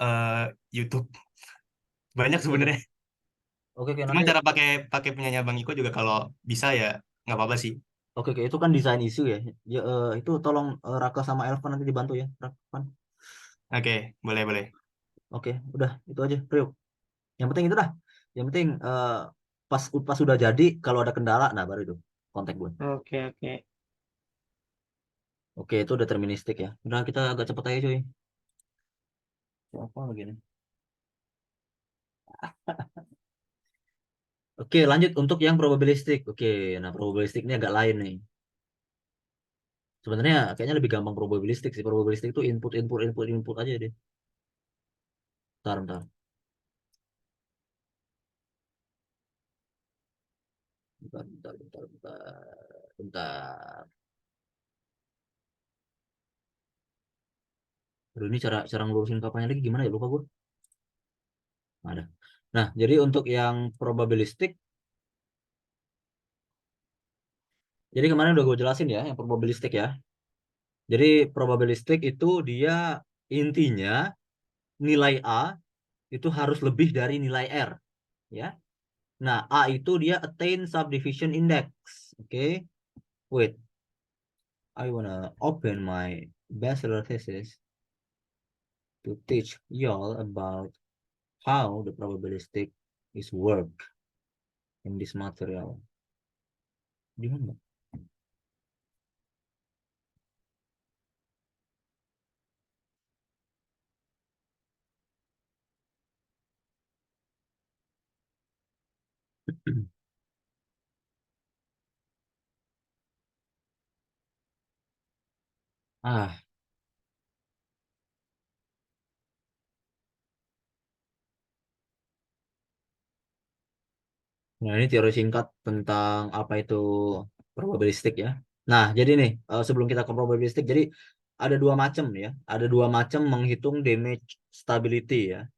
eh, YouTube banyak Oke oke sebenarnya. oke Cuma nanti cara pakai pakai punyanya Bang Iko juga kalau bisa ya nggak apa-apa sih. oke itu kan desain isu ya. Ya itu tolong Raka sama Elvan nanti dibantu ya, Raka. Oke, boleh boleh. Oke, udah itu aja, Priuk. Yang penting itu dah. Yang penting pas sudah jadi kalau ada kendala, nah baru itu kontak gue. Oke, oke. Oke, itu deterministik ya. Udah kita agak cepet aja cuy. Apa lagi nih? Oke, lanjut untuk yang probabilistik. Oke, nah probabilistik ini agak lain nih. Sebenarnya kayaknya lebih gampang probabilistik sih. Probabilistik itu input aja deh. Bentar. Bentar. Aduh, ini cara cara ngelurusin kapalnya lagi gimana ya? Lupa gue. Ada. Nah, jadi untuk yang probabilistik, jadi kemarin udah gue jelasin ya, yang probabilistik ya. Jadi probabilistik itu dia intinya nilai A itu harus lebih dari nilai R, ya. Nah, A itu dia attain subdivision index. Oke. Wait, I wanna open my bachelor thesis to teach y'all about how the probabilistic is work in this material. Di mana? Ah, Nah, ini teori singkat tentang apa itu probabilistik ya. Nah, jadi nih, sebelum kita ke probabilistik, jadi ada dua macam ya. Ada dua macam menghitung damage stability ya.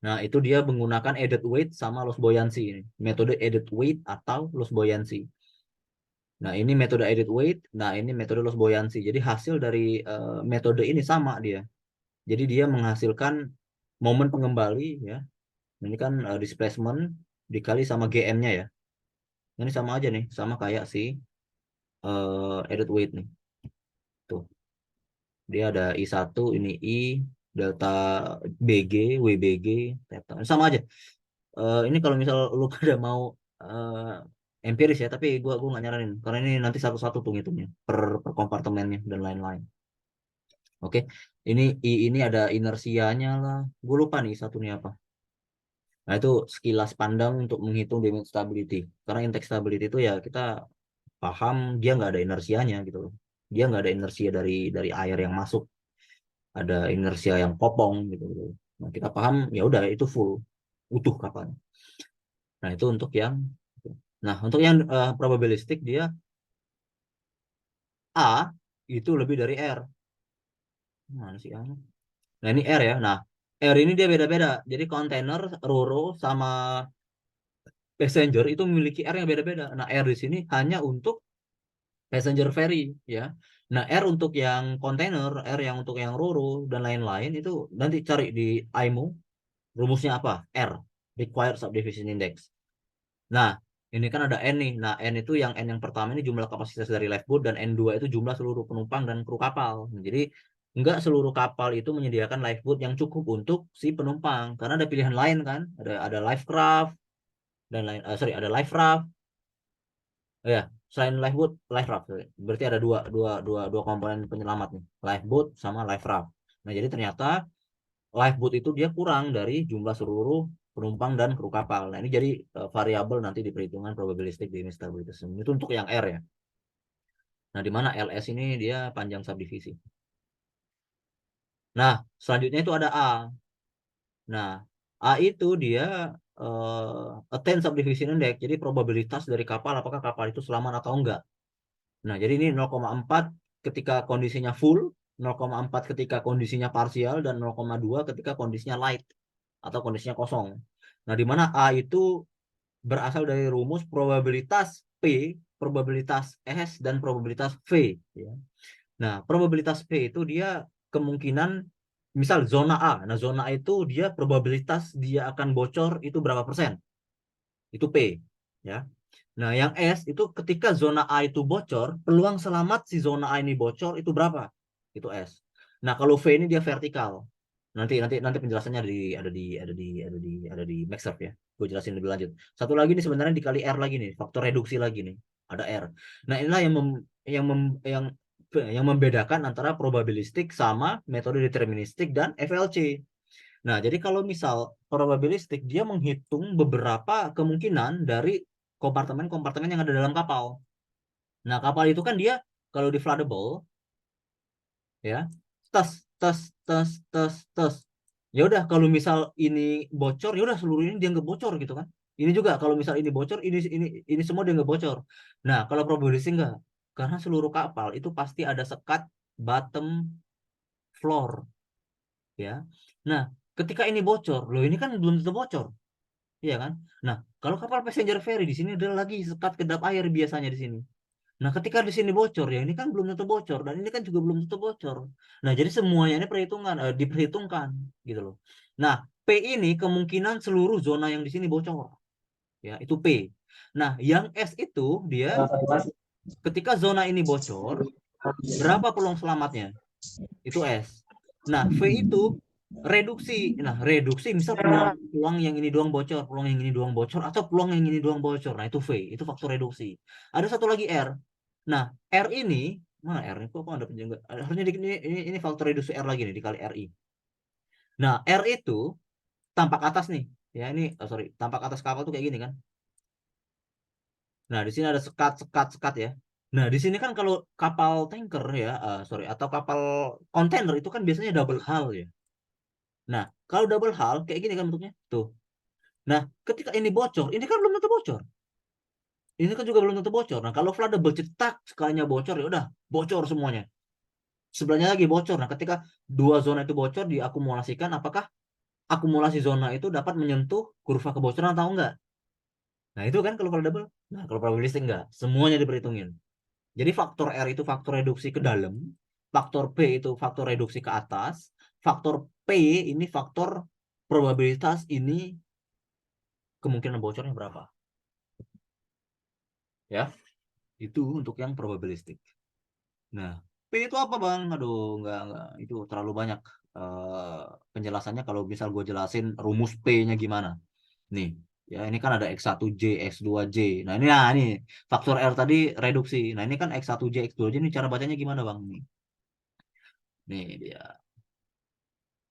Nah, itu dia menggunakan added weight sama loss buoyancy ini. Metode added weight atau loss buoyancy. Nah, ini metode added weight, nah ini metode loss buoyancy. Jadi hasil dari metode ini sama dia. Jadi dia menghasilkan momen pengembali ya. Ini kan displacement dikali sama GM-nya ya. Ini sama aja nih, sama kayak si added weight nih. Tuh, dia ada I1, ini I, delta BG, WBG, theta. Sama aja. Ini kalau misal lu pada mau empiris ya, tapi gua nggak nyaranin karena ini nanti satu-satu tuh ngitungnya per kompartemennya dan lain-lain. Oke, ini I ini ada inersianya lah. Gue lupa nih satunya apa. Nah, itu sekilas pandang untuk menghitung damage stability. Karena index stability itu ya kita paham dia nggak ada inersianya gitu loh. Dia nggak ada inersia dari air yang masuk. Ada inersia yang kopong gitu loh. Nah, kita paham ya udah itu full utuh kapal. Nah, itu untuk yang probabilistik dia A itu lebih dari R. Mana sih A? Nah, ini R ya. Nah, R ini dia beda-beda. Jadi kontainer, Roro sama passenger itu memiliki R yang beda-beda. Nah, R di sini hanya untuk passenger ferry ya. Nah, R untuk yang kontainer, R yang untuk yang Roro dan lain-lain itu nanti cari di IMO rumusnya apa? R, Required Subdivision Index. Nah, ini kan ada N nih. Nah, N itu yang N yang pertama ini jumlah kapasitas dari lifeboat dan N2 itu jumlah seluruh penumpang dan kru kapal. Nah, jadi enggak seluruh kapal itu menyediakan lifeboat yang cukup untuk si penumpang karena ada pilihan lain kan. Ada lifecraft dan lain ada life raft. Ya, selain lifeboat, life raft. Berarti ada dua komponen penyelamat nih, lifeboat sama life raft. Nah, jadi ternyata lifeboat itu dia kurang dari jumlah seluruh penumpang dan kru kapal. Nah, ini jadi variabel nanti di perhitungan probabilistik damage stability. Itu untuk yang R ya. Nah, di mana LS ini dia panjang subdivisi. Nah, selanjutnya itu ada A. Nah, A itu dia attain subdivision index. Jadi probabilitas dari kapal apakah kapal itu selamat atau enggak. Nah, jadi ini 0,4 ketika kondisinya full, 0,4 ketika kondisinya parsial, dan 0,2 ketika kondisinya light atau kondisinya kosong. Nah, di mana A itu berasal dari rumus probabilitas P, probabilitas S, dan probabilitas V. Ya. Nah, probabilitas P itu dia kemungkinan, misal zona A. Nah, zona A itu dia probabilitas dia akan bocor itu berapa persen? Itu P. Ya. Nah, yang S itu ketika zona A itu bocor, peluang selamat si zona A ini bocor itu berapa? Itu S. Nah, kalau V ini dia vertikal. Nanti penjelasannya ada di Maxsurf ya. Gue jelasin lebih lanjut. Satu lagi nih sebenarnya dikali R lagi nih, faktor reduksi lagi nih. Ada R. Nah, inilah yang membedakan antara probabilistik sama metode deterministik dan FLC. Nah, jadi kalau misal probabilistik dia menghitung beberapa kemungkinan dari kompartemen-kompartemen yang ada dalam kapal. Nah, kapal itu kan dia kalau di floodable ya, tes tes tes tes tes. Ya udah kalau misal ini bocor, ya udah seluruh ini dia nggak bocor gitu kan. Ini juga kalau misal ini bocor, ini semua dia nggak bocor. Nah, kalau probabilistik enggak. Karena seluruh kapal itu pasti ada sekat bottom floor ya. Nah, ketika ini bocor, loh ini kan belum tentu bocor. Iya kan? Nah, kalau kapal passenger ferry di sini ada lagi sekat kedap air biasanya di sini. Nah, ketika di sini bocor ya ini kan belum tentu bocor dan ini kan juga belum tentu bocor. Nah, jadi semuanya ini diperhitungkan gitu loh. Nah, P ini kemungkinan seluruh zona yang di sini bocor. Ya, itu P. Nah, yang S itu dia ketika zona ini bocor, berapa peluang selamatnya? Itu S. Nah, V itu reduksi. Nah, reduksi misal peluang yang ini doang bocor, peluang yang ini doang bocor, atau peluang yang ini doang bocor. Nah, itu V, itu faktor reduksi. Ada satu lagi R. Nah, R ini, mana R? Kok ada penjaga? Harusnya ini faktor reduksi R lagi nih, dikali RI. Nah, R itu tampak atas nih. Ya, ini, sorry, tampak atas kapal tuh kayak gini kan. Nah, di sini ada sekat ya. Nah, di sini kan kalau kapal tanker ya, atau kapal kontainer itu kan biasanya double hull ya. Nah, kalau double hull kayak gini kan bentuknya. Tuh. Nah, ketika ini bocor, ini kan belum tentu bocor. Ini kan juga belum tentu bocor. Nah, kalau floodable cetak sekalinya bocor, ya udah bocor semuanya. Sebelahnya lagi bocor. Nah, ketika dua zona itu bocor diakumulasikan, apakah akumulasi zona itu dapat menyentuh kurva kebocoran atau enggak? Nah, itu kan kalau floodable. Nah, kalau probabilistik enggak. Semuanya diperhitungin. Jadi faktor R itu faktor reduksi ke dalam, faktor P itu faktor reduksi ke atas, faktor P ini faktor probabilitas ini kemungkinan bocornya berapa. Ya, itu untuk yang probabilistik. Nah, P itu apa Bang? Aduh, enggak, itu terlalu banyak penjelasannya kalau misal gue jelasin rumus P-nya gimana. Nih, ya ini kan ada X1J, X2J. Nah ini faktor R tadi reduksi. Nah, ini kan X1J, X2J ini cara bacanya gimana Bang? Nih dia.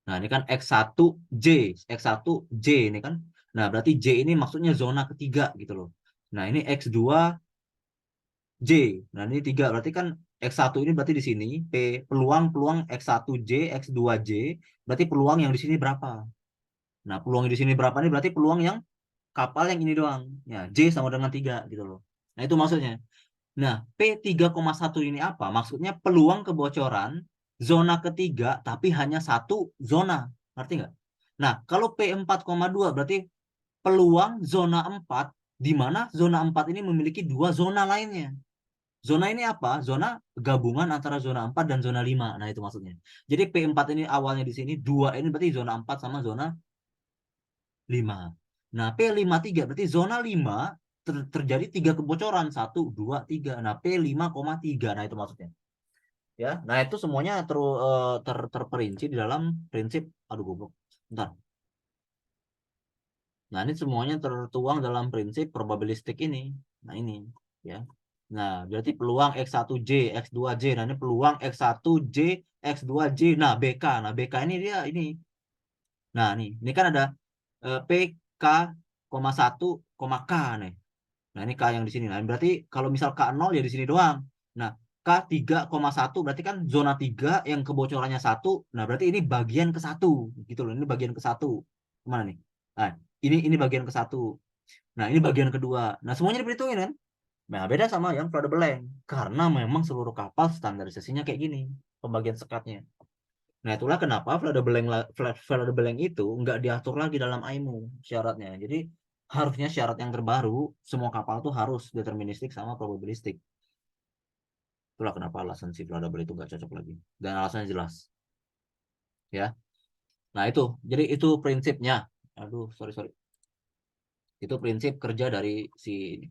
Nah, ini kan X1J, X1J ini kan. Nah, berarti J ini maksudnya zona ketiga gitu loh. Nah, ini X2J. Nah, ini 3 berarti kan X1 ini berarti di sini P peluang X1J, X2J berarti peluang yang di sini berapa? Nah, peluang yang di sini berapa nih berarti peluang yang kapal yang ini doang. Ya, J sama dengan 3 gitu loh. Nah, itu maksudnya. Nah, P3,1 ini apa? Maksudnya peluang kebocoran zona ketiga tapi hanya satu zona. Ngerti nggak? Nah, kalau P4,2 berarti peluang zona 4 di mana zona 4 ini memiliki dua zona lainnya. Zona ini apa? Zona gabungan antara zona 4 dan zona 5. Nah, itu maksudnya. Jadi P4 ini awalnya di sini, 2 ini berarti zona 4 sama zona 5. Nah, P53 berarti zona 5 terjadi 3 kebocoran. 1, 2, 3. Nah, P5,3. Nah, itu maksudnya. Ya, nah itu semuanya terperinci di dalam prinsip, aduh goblok. Bentar. Nah, ini semuanya tertuang dalam prinsip probabilistik ini. Nah, ini ya. Nah, berarti peluang X1J, X2J. Nah, ini peluang X1J, X2J. Nah, BK. Nah, BK ini dia ini. Nah, ini kan ada PK, 1, K nih. Nah, ini K yang di sini. Nah, berarti kalau misal K0 ya di sini doang. Nah, K3,1 berarti kan zona 3 yang kebocorannya 1. Nah, berarti ini bagian ke 1 gitu loh. Ini bagian ke 1. Kemana nih? Nah, ini bagian ke 1. Nah, ini bagian kedua. Nah, semuanya diperhitungin kan? Nah, beda sama yang floodable length. Karena memang seluruh kapal standarisasinya kayak gini. Pembagian sekatnya. Nah, itulah kenapa floodable length itu nggak diatur lagi dalam IMO syaratnya. Jadi, harusnya syarat yang terbaru, semua kapal tuh harus deterministik sama probabilistik. Itulah kenapa alasan si floodable itu nggak cocok lagi. Dan alasannya jelas. Ya. Nah, itu. Jadi, itu prinsipnya. Aduh, sorry. Itu prinsip kerja dari si ini.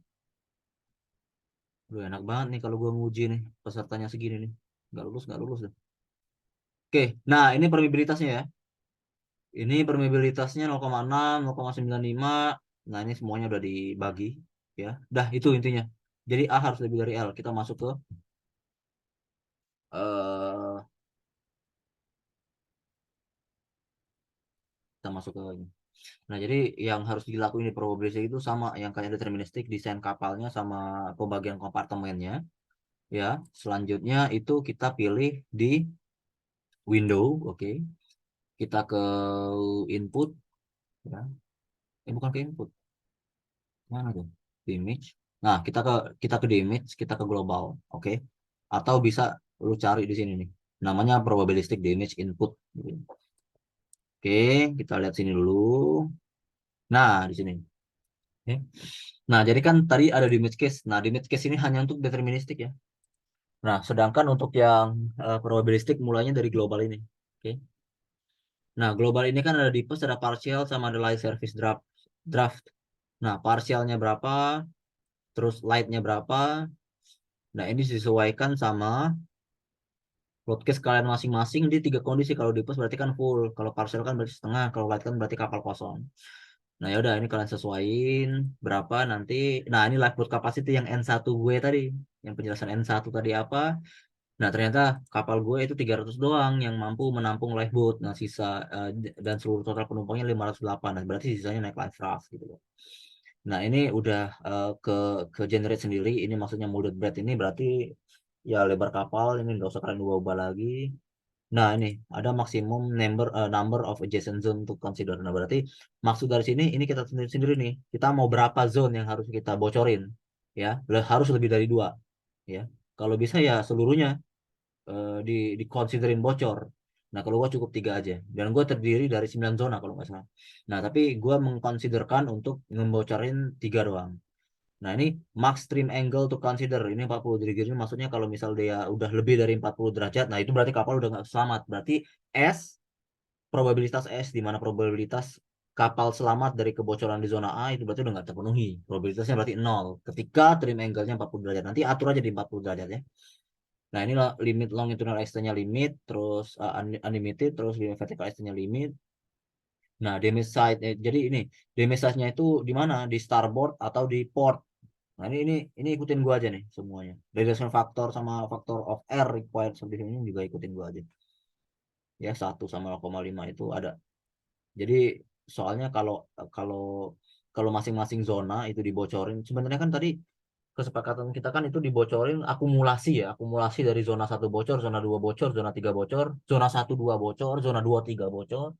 Aduh, enak banget nih kalau gue nguji nih. Pesertanya segini nih. Nggak lulus deh. Oke, nah ini permeabilitasnya ya. Ini permeabilitasnya 0,6, 0,95. Nah, ini semuanya udah dibagi ya. Dah itu intinya. Jadi A harus lebih dari L. Kita masuk ke eh kita masuk ke ini. Nah, jadi yang harus dilakuin di probabilistik itu sama yang kayak deterministik, desain kapalnya sama pembagian kompartemennya ya. Selanjutnya itu kita pilih di window, oke. Kita ke input ya. Bukan ke input. Mana tuh? Di image. Nah, kita ke di image, kita ke global, oke. Atau bisa lu cari di sini nih. Namanya probabilistic damage input. Oke, kita lihat sini dulu. Nah, di sini. Oke. Nah, jadi kan tadi ada di image case. Nah, di image case ini hanya untuk deterministik ya. Nah, sedangkan untuk yang probabilistik mulainya dari global ini. Oke. Nah, global ini kan ada di post, ada partial sama ada light service draft. Nah, partialnya berapa? Terus lightnya berapa? Nah, ini disesuaikan sama broadcast kalian masing-masing di 3 kondisi. Kalau di post berarti kan full, kalau partial kan berarti setengah, kalau light kan berarti kapal kosong. Nah, ya udah ini kalian sesuaiin berapa nanti. Nah, ini lifeboat capacity yang N1 gue tadi, yang penjelasan N1 tadi apa. Nah, ternyata kapal gue itu 300 doang yang mampu menampung lifeboat. Nah, sisa dan seluruh total penumpangnya 508. Nah, berarti sisanya naik life raft gitu loh. Nah, ini udah ke generate sendiri. Ini maksudnya molded bread ini berarti ya lebar kapal ini nggak usah kalian ubah-ubah lagi. Nah, ini ada maksimum number of adjacent zone to consider. Nah, berarti maksud dari sini ini kita sendiri sendiri nih. Kita mau berapa zone yang harus kita bocorin, ya? Harus lebih dari 2, ya. Kalau bisa ya seluruhnya di considerin bocor. Nah, kalau gua cukup 3 aja. Dan gua terdiri dari 9 zona kalau nggak salah. Nah, tapi gua mengconsiderkan untuk ngebocorin 3 doang. Nah, ini max trim angle to consider. Ini 40 derajat. Ini maksudnya kalau misal dia udah lebih dari 40 derajat, nah itu berarti kapal udah nggak selamat. Berarti S, probabilitas S, di mana probabilitas kapal selamat dari kebocoran di zona A itu berarti udah nggak terpenuhi. Probabilitasnya berarti 0. Ketika trim angle-nya 40 derajat. Nanti atur aja di 40 derajat ya. Nah, ini limit longitudinal extend-nya limit, terus unlimited, terus limit vertical extend-nya limit. Nah, damage side, jadi ini damage size-nya itu di mana? Di starboard atau di port. Nah, ini ikutin gua aja nih semuanya. Radiation factor sama factor of air required seperti ini juga ikutin gua aja. Ya, 1 sama 0,5 itu ada. Jadi soalnya kalau kalau kalau masing-masing zona itu dibocorin, sebenarnya kan tadi kesepakatan kita kan itu dibocorin akumulasi ya, akumulasi dari zona 1 bocor, zona 2 bocor, zona 3 bocor, zona 1 2 bocor, zona 2 3 bocor.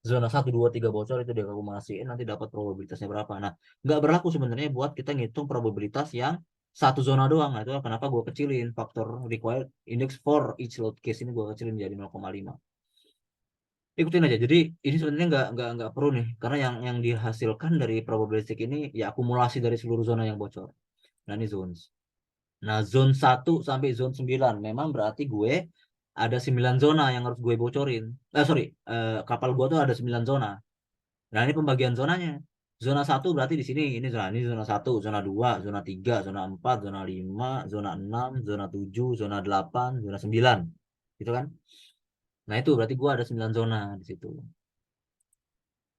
Zona 1 2 3 bocor itu diakumulasiin nanti dapat probabilitasnya berapa. Nah, nggak berlaku sebenarnya buat kita ngitung probabilitas yang satu zona doang. Nah, itu kenapa gue kecilin faktor required index for each load case ini gue kecilin jadi 0,5. Ikutin aja. Jadi ini sebenarnya nggak perlu nih karena yang dihasilkan dari probabilistik ini ya akumulasi dari seluruh zona yang bocor. Nah, ini zones. Nah, zone 1 sampai zone 9 memang berarti gue ada 9 zona yang harus gue bocorin. Sorry, kapal gue tuh ada 9 zona. Nah, ini pembagian zonanya. Zona 1 berarti di sini, ini zona 1, zona 2, zona 3, zona 4, zona 5, zona 6, zona 7, zona 8, zona 9. Gitu kan? Nah, itu berarti gua ada 9 zona di situ.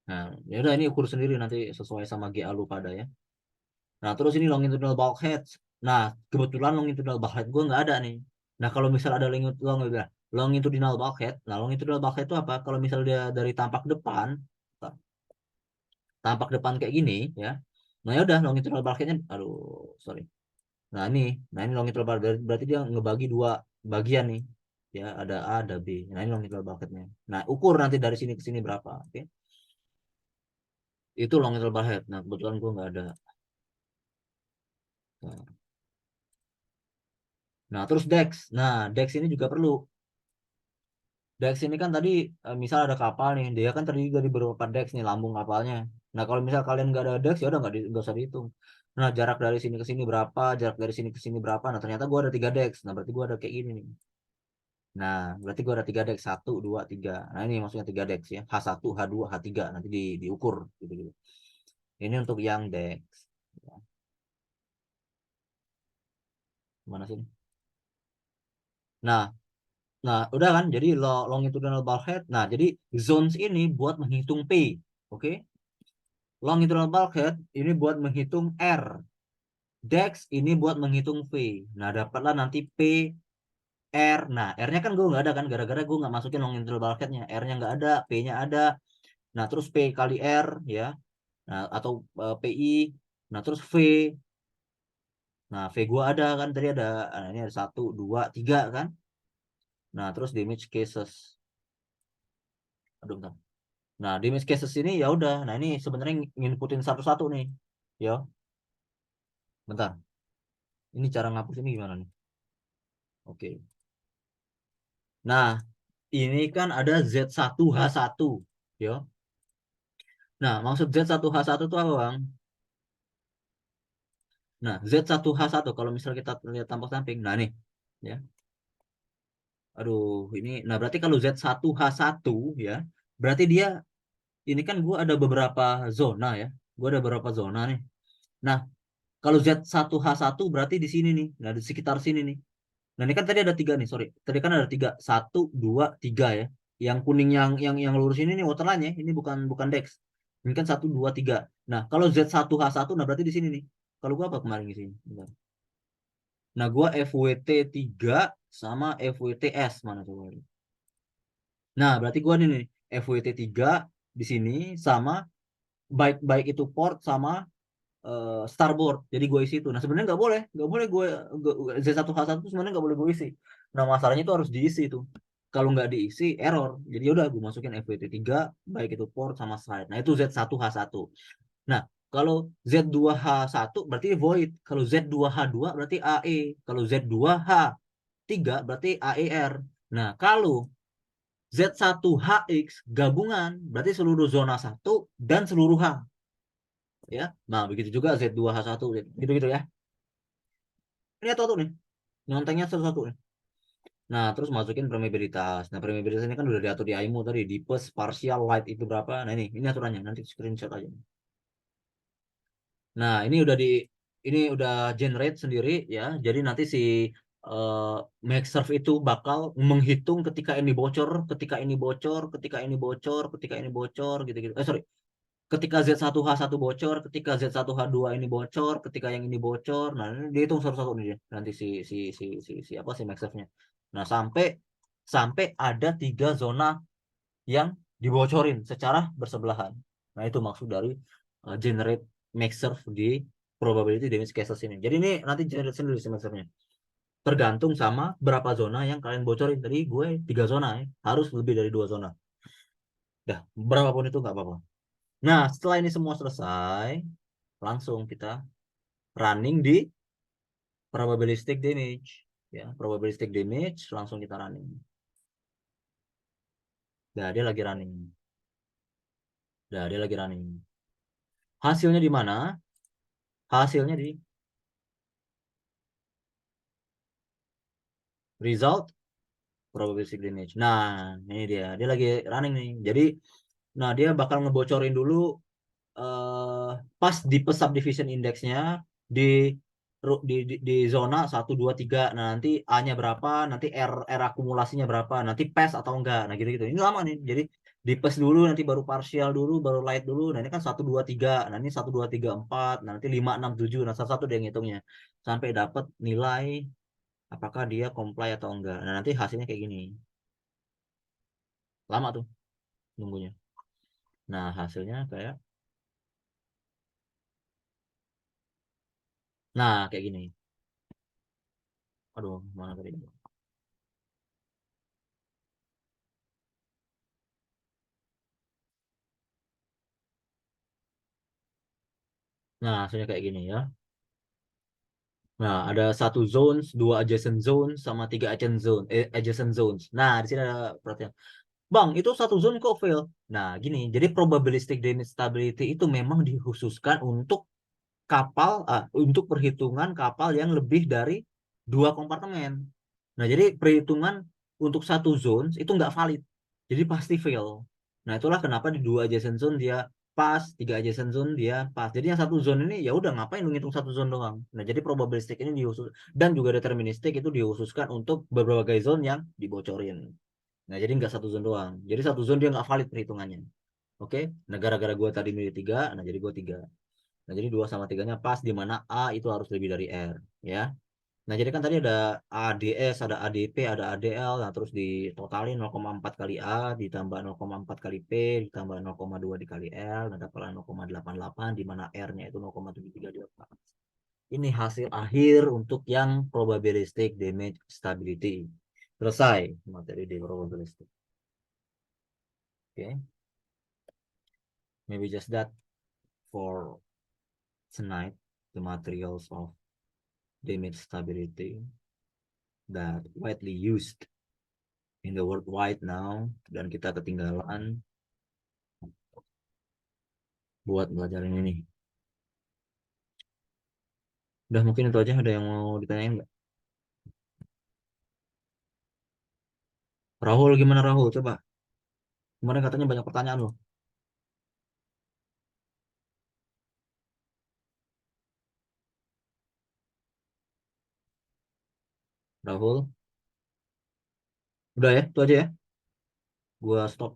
Nah, ya udah ini ukur sendiri nanti sesuai sama GA lu pada ya. Nah, terus ini longitudinal bulkhead. Nah, kebetulan longitudinal bulkhead gua nggak ada nih. Nah, kalau misal ada longitudinal bulkhead, nah longitudinal bulkhead itu apa? Kalau misal dia dari tampak depan kayak gini ya. Nah, ya udah longitudinal bulkheadnya, aduh, sorry. Nah ini longitudinal bulkhead berarti dia ngebagi 2 bagian nih. Ya, ada A, ada B. Nah, ini longitudinal bulkheadnya. Nah, ukur nanti dari sini ke sini berapa, oke? Itu longitudinal bulkhead. Nah, kebetulan gua nggak ada. Nah, terus Dex. Nah, Dex ini juga perlu. Dex ini kan tadi misal ada kapal nih, dia kan terdiri dari beberapa Dex nih lambung kapalnya. Nah, kalau misal kalian nggak ada Dex ya udah nggak usah dihitung. Nah, jarak dari sini ke sini berapa, jarak dari sini ke sini berapa. Nah, ternyata gua ada 3 Dex. Nah, berarti gua ada kayak gini nih. Nah, berarti gua ada 3 Dex, 1 2 3. Nah, ini maksudnya 3 Dex ya. H1, H2, H3 nanti diukur gitu-gitu. Ini untuk yang Dex. Ya. Mana sih? Nah, udah kan? Jadi longitudinal bulkhead. Nah, jadi zones ini buat menghitung P. Oke? Longitudinal bulkhead ini buat menghitung R. Dex ini buat menghitung V. Nah, dapatlah nanti P, R. Nah, R-nya kan gue nggak ada kan? Gara-gara gue nggak masukin longitudinal bulkheadnya. R-nya nggak ada, P-nya ada. Nah, terus P kali R, ya. Nah, atau PI. Nah, terus V. Nah, V gue ada kan? Tadi ada, ini ada 1, 2, 3 kan? Nah, terus damage cases. Aduh, bentar. Nah, damage cases ini ya udah. Nah, ini sebenarnya nginputin satu-satu nih. Ya, bentar. Ini cara ngapus ini gimana nih? Oke. Nah, ini kan ada Z1H1, ya. Nah, maksud Z1H1 itu apa, Bang? Nah, Z1H1 kalau misal kita lihat tampak samping. Nah, nih, ya. Aduh, ini nah berarti kalau Z1H1 ya, berarti dia ini kan gua ada beberapa zona ya. Gua ada beberapa zona nih. Nah, kalau Z1H1 berarti di sini nih. Nah, di sekitar sini nih. Nah, ini kan tadi ada 3 nih, sorry. Tadi kan ada 3, 1 2 3 ya. Yang kuning yang lurus ini nih waterline ya. Ini bukan Dex. Ini kan 1 2 3. Nah, kalau Z1H1 nah berarti di sini nih. Kalau gua apa kemarin di sini? Bentar. Nah, gua FWT 3 sama FWTS mana coba. Nah, berarti gua nih FWT 3 di sini sama baik itu port sama starboard. Jadi gue isi itu. Nah, sebenarnya nggak boleh gue Z1H1 sebenarnya nggak boleh gue isi. Nah, masalahnya itu harus diisi itu. kalau nggak diisi error. Jadi udah gue masukin FWT 3 baik itu port sama slide. Nah, itu Z1H1. Nah, kalau Z2H1 berarti void. Kalau Z2H2 berarti AE. Kalau Z2H3 berarti AER. Nah, kalau Z1HX gabungan berarti seluruh zona 1 dan seluruh H. Ya. Nah, begitu juga Z2H1 gitu-gitu ya. Ini satu nih. Nyontengnya satu-satu nih. Nah, terus masukin permeabilitas. Nah, permeabilitas ini kan udah diatur di AIMU tadi, deepest partial light itu berapa. Nah, ini aturannya, nanti screenshot aja. Nah, ini udah generate sendiri ya. Jadi nanti si uh, Maxserve itu bakal menghitung ketika ini bocor, ketika ini bocor, ketika ini bocor, ketika ini bocor gitu-gitu. Sorry. Ketika Z1H1 bocor, ketika Z1H2 ini bocor, ketika yang ini bocor. Nah, ini dihitung satu-satu nih dia. Nanti si apa si Maxserve-nya. Nah, sampai ada 3 zona yang dibocorin secara bersebelahan. Nah, itu maksud dari generate Maxserve di probability damage cases ini. Jadi ini nanti generate sendiri Maxserve-nya. Tergantung sama berapa zona yang kalian bocorin. Tadi gue 3 zona ya. Harus lebih dari 2 zona. Dah, berapapun itu nggak apa-apa. Nah, setelah ini semua selesai, langsung kita running di probabilistic damage. Ya, probabilistic damage langsung kita running. Nah, dia lagi running. Nah, dia lagi running. Hasilnya di mana? Hasilnya di result probabilistic damage. Nah, ini dia lagi running nih. Jadi, nah dia bakal ngebocorin dulu pas di subdivision indexnya di di zona 1 2 3. Nah, nanti A-nya berapa, nanti R akumulasinya berapa, nanti PES atau enggak. Nah, gitu-gitu. Ini lama nih. Jadi di PES dulu, nanti baru partial dulu, baru light dulu. Nah, ini kan 1 2 3. Nah, ini 1 2 3 4. Nah, nanti 5 6 7. Nah, satu-satu dia ngitungnya sampai dapat nilai apakah dia comply atau enggak. Nah, nanti hasilnya kayak gini. Lama tuh nunggunya. Nah, hasilnya kayak gini. Aduh, mana tadi? Nah, hasilnya kayak gini ya. Nah, ada 1 zones, 2 adjacent zones, sama 3 adjacent zones. Nah, di sini ada perhatian. Bang, itu 1 zone kok fail. Nah, gini, jadi probabilistic damage stability itu memang dikhususkan untuk untuk perhitungan kapal yang lebih dari 2 kompartemen. Nah, jadi perhitungan untuk 1 zones itu nggak valid. Jadi pasti fail. Nah, itulah kenapa di 2 adjacent zone dia pas, 3 adjacent zone dia pas. Jadi yang 1 zone ini ya udah ngapain lu ngitung 1 zone doang. Nah, jadi probabilistik ini dikhusus dan juga deterministik itu dikhususkan untuk berbagai zone yang dibocorin. Nah, jadi nggak 1 zone doang. Jadi 1 zone dia nggak valid perhitungannya. Oke? Nah, gara-gara gue tadi milih 3, nah jadi gue 3. Nah, jadi 2 sama 3-nya pas, di mana A itu harus lebih dari R. Ya. Nah, jadi kan tadi ada ADS, ada ADP, ada ADL. Nah, terus ditotalin 0,4 kali A, ditambah 0,4 kali P, ditambah 0,2 dikali L. Nah, dapatlah 0,88, di mana R-nya itu 0,7328. Ini hasil akhir untuk yang probabilistic damage stability. Selesai materi di probabilistic. Oke. Maybe just that for tonight, the materials of damage stability that widely used in the worldwide now, dan kita ketinggalan buat belajar ini. Udah, mungkin itu aja. Ada yang mau ditanyain nggak? Rahul, gimana Rahul? Coba. Kemarin katanya banyak pertanyaan loh. Rahul. Udah ya, itu aja ya. Gua stop.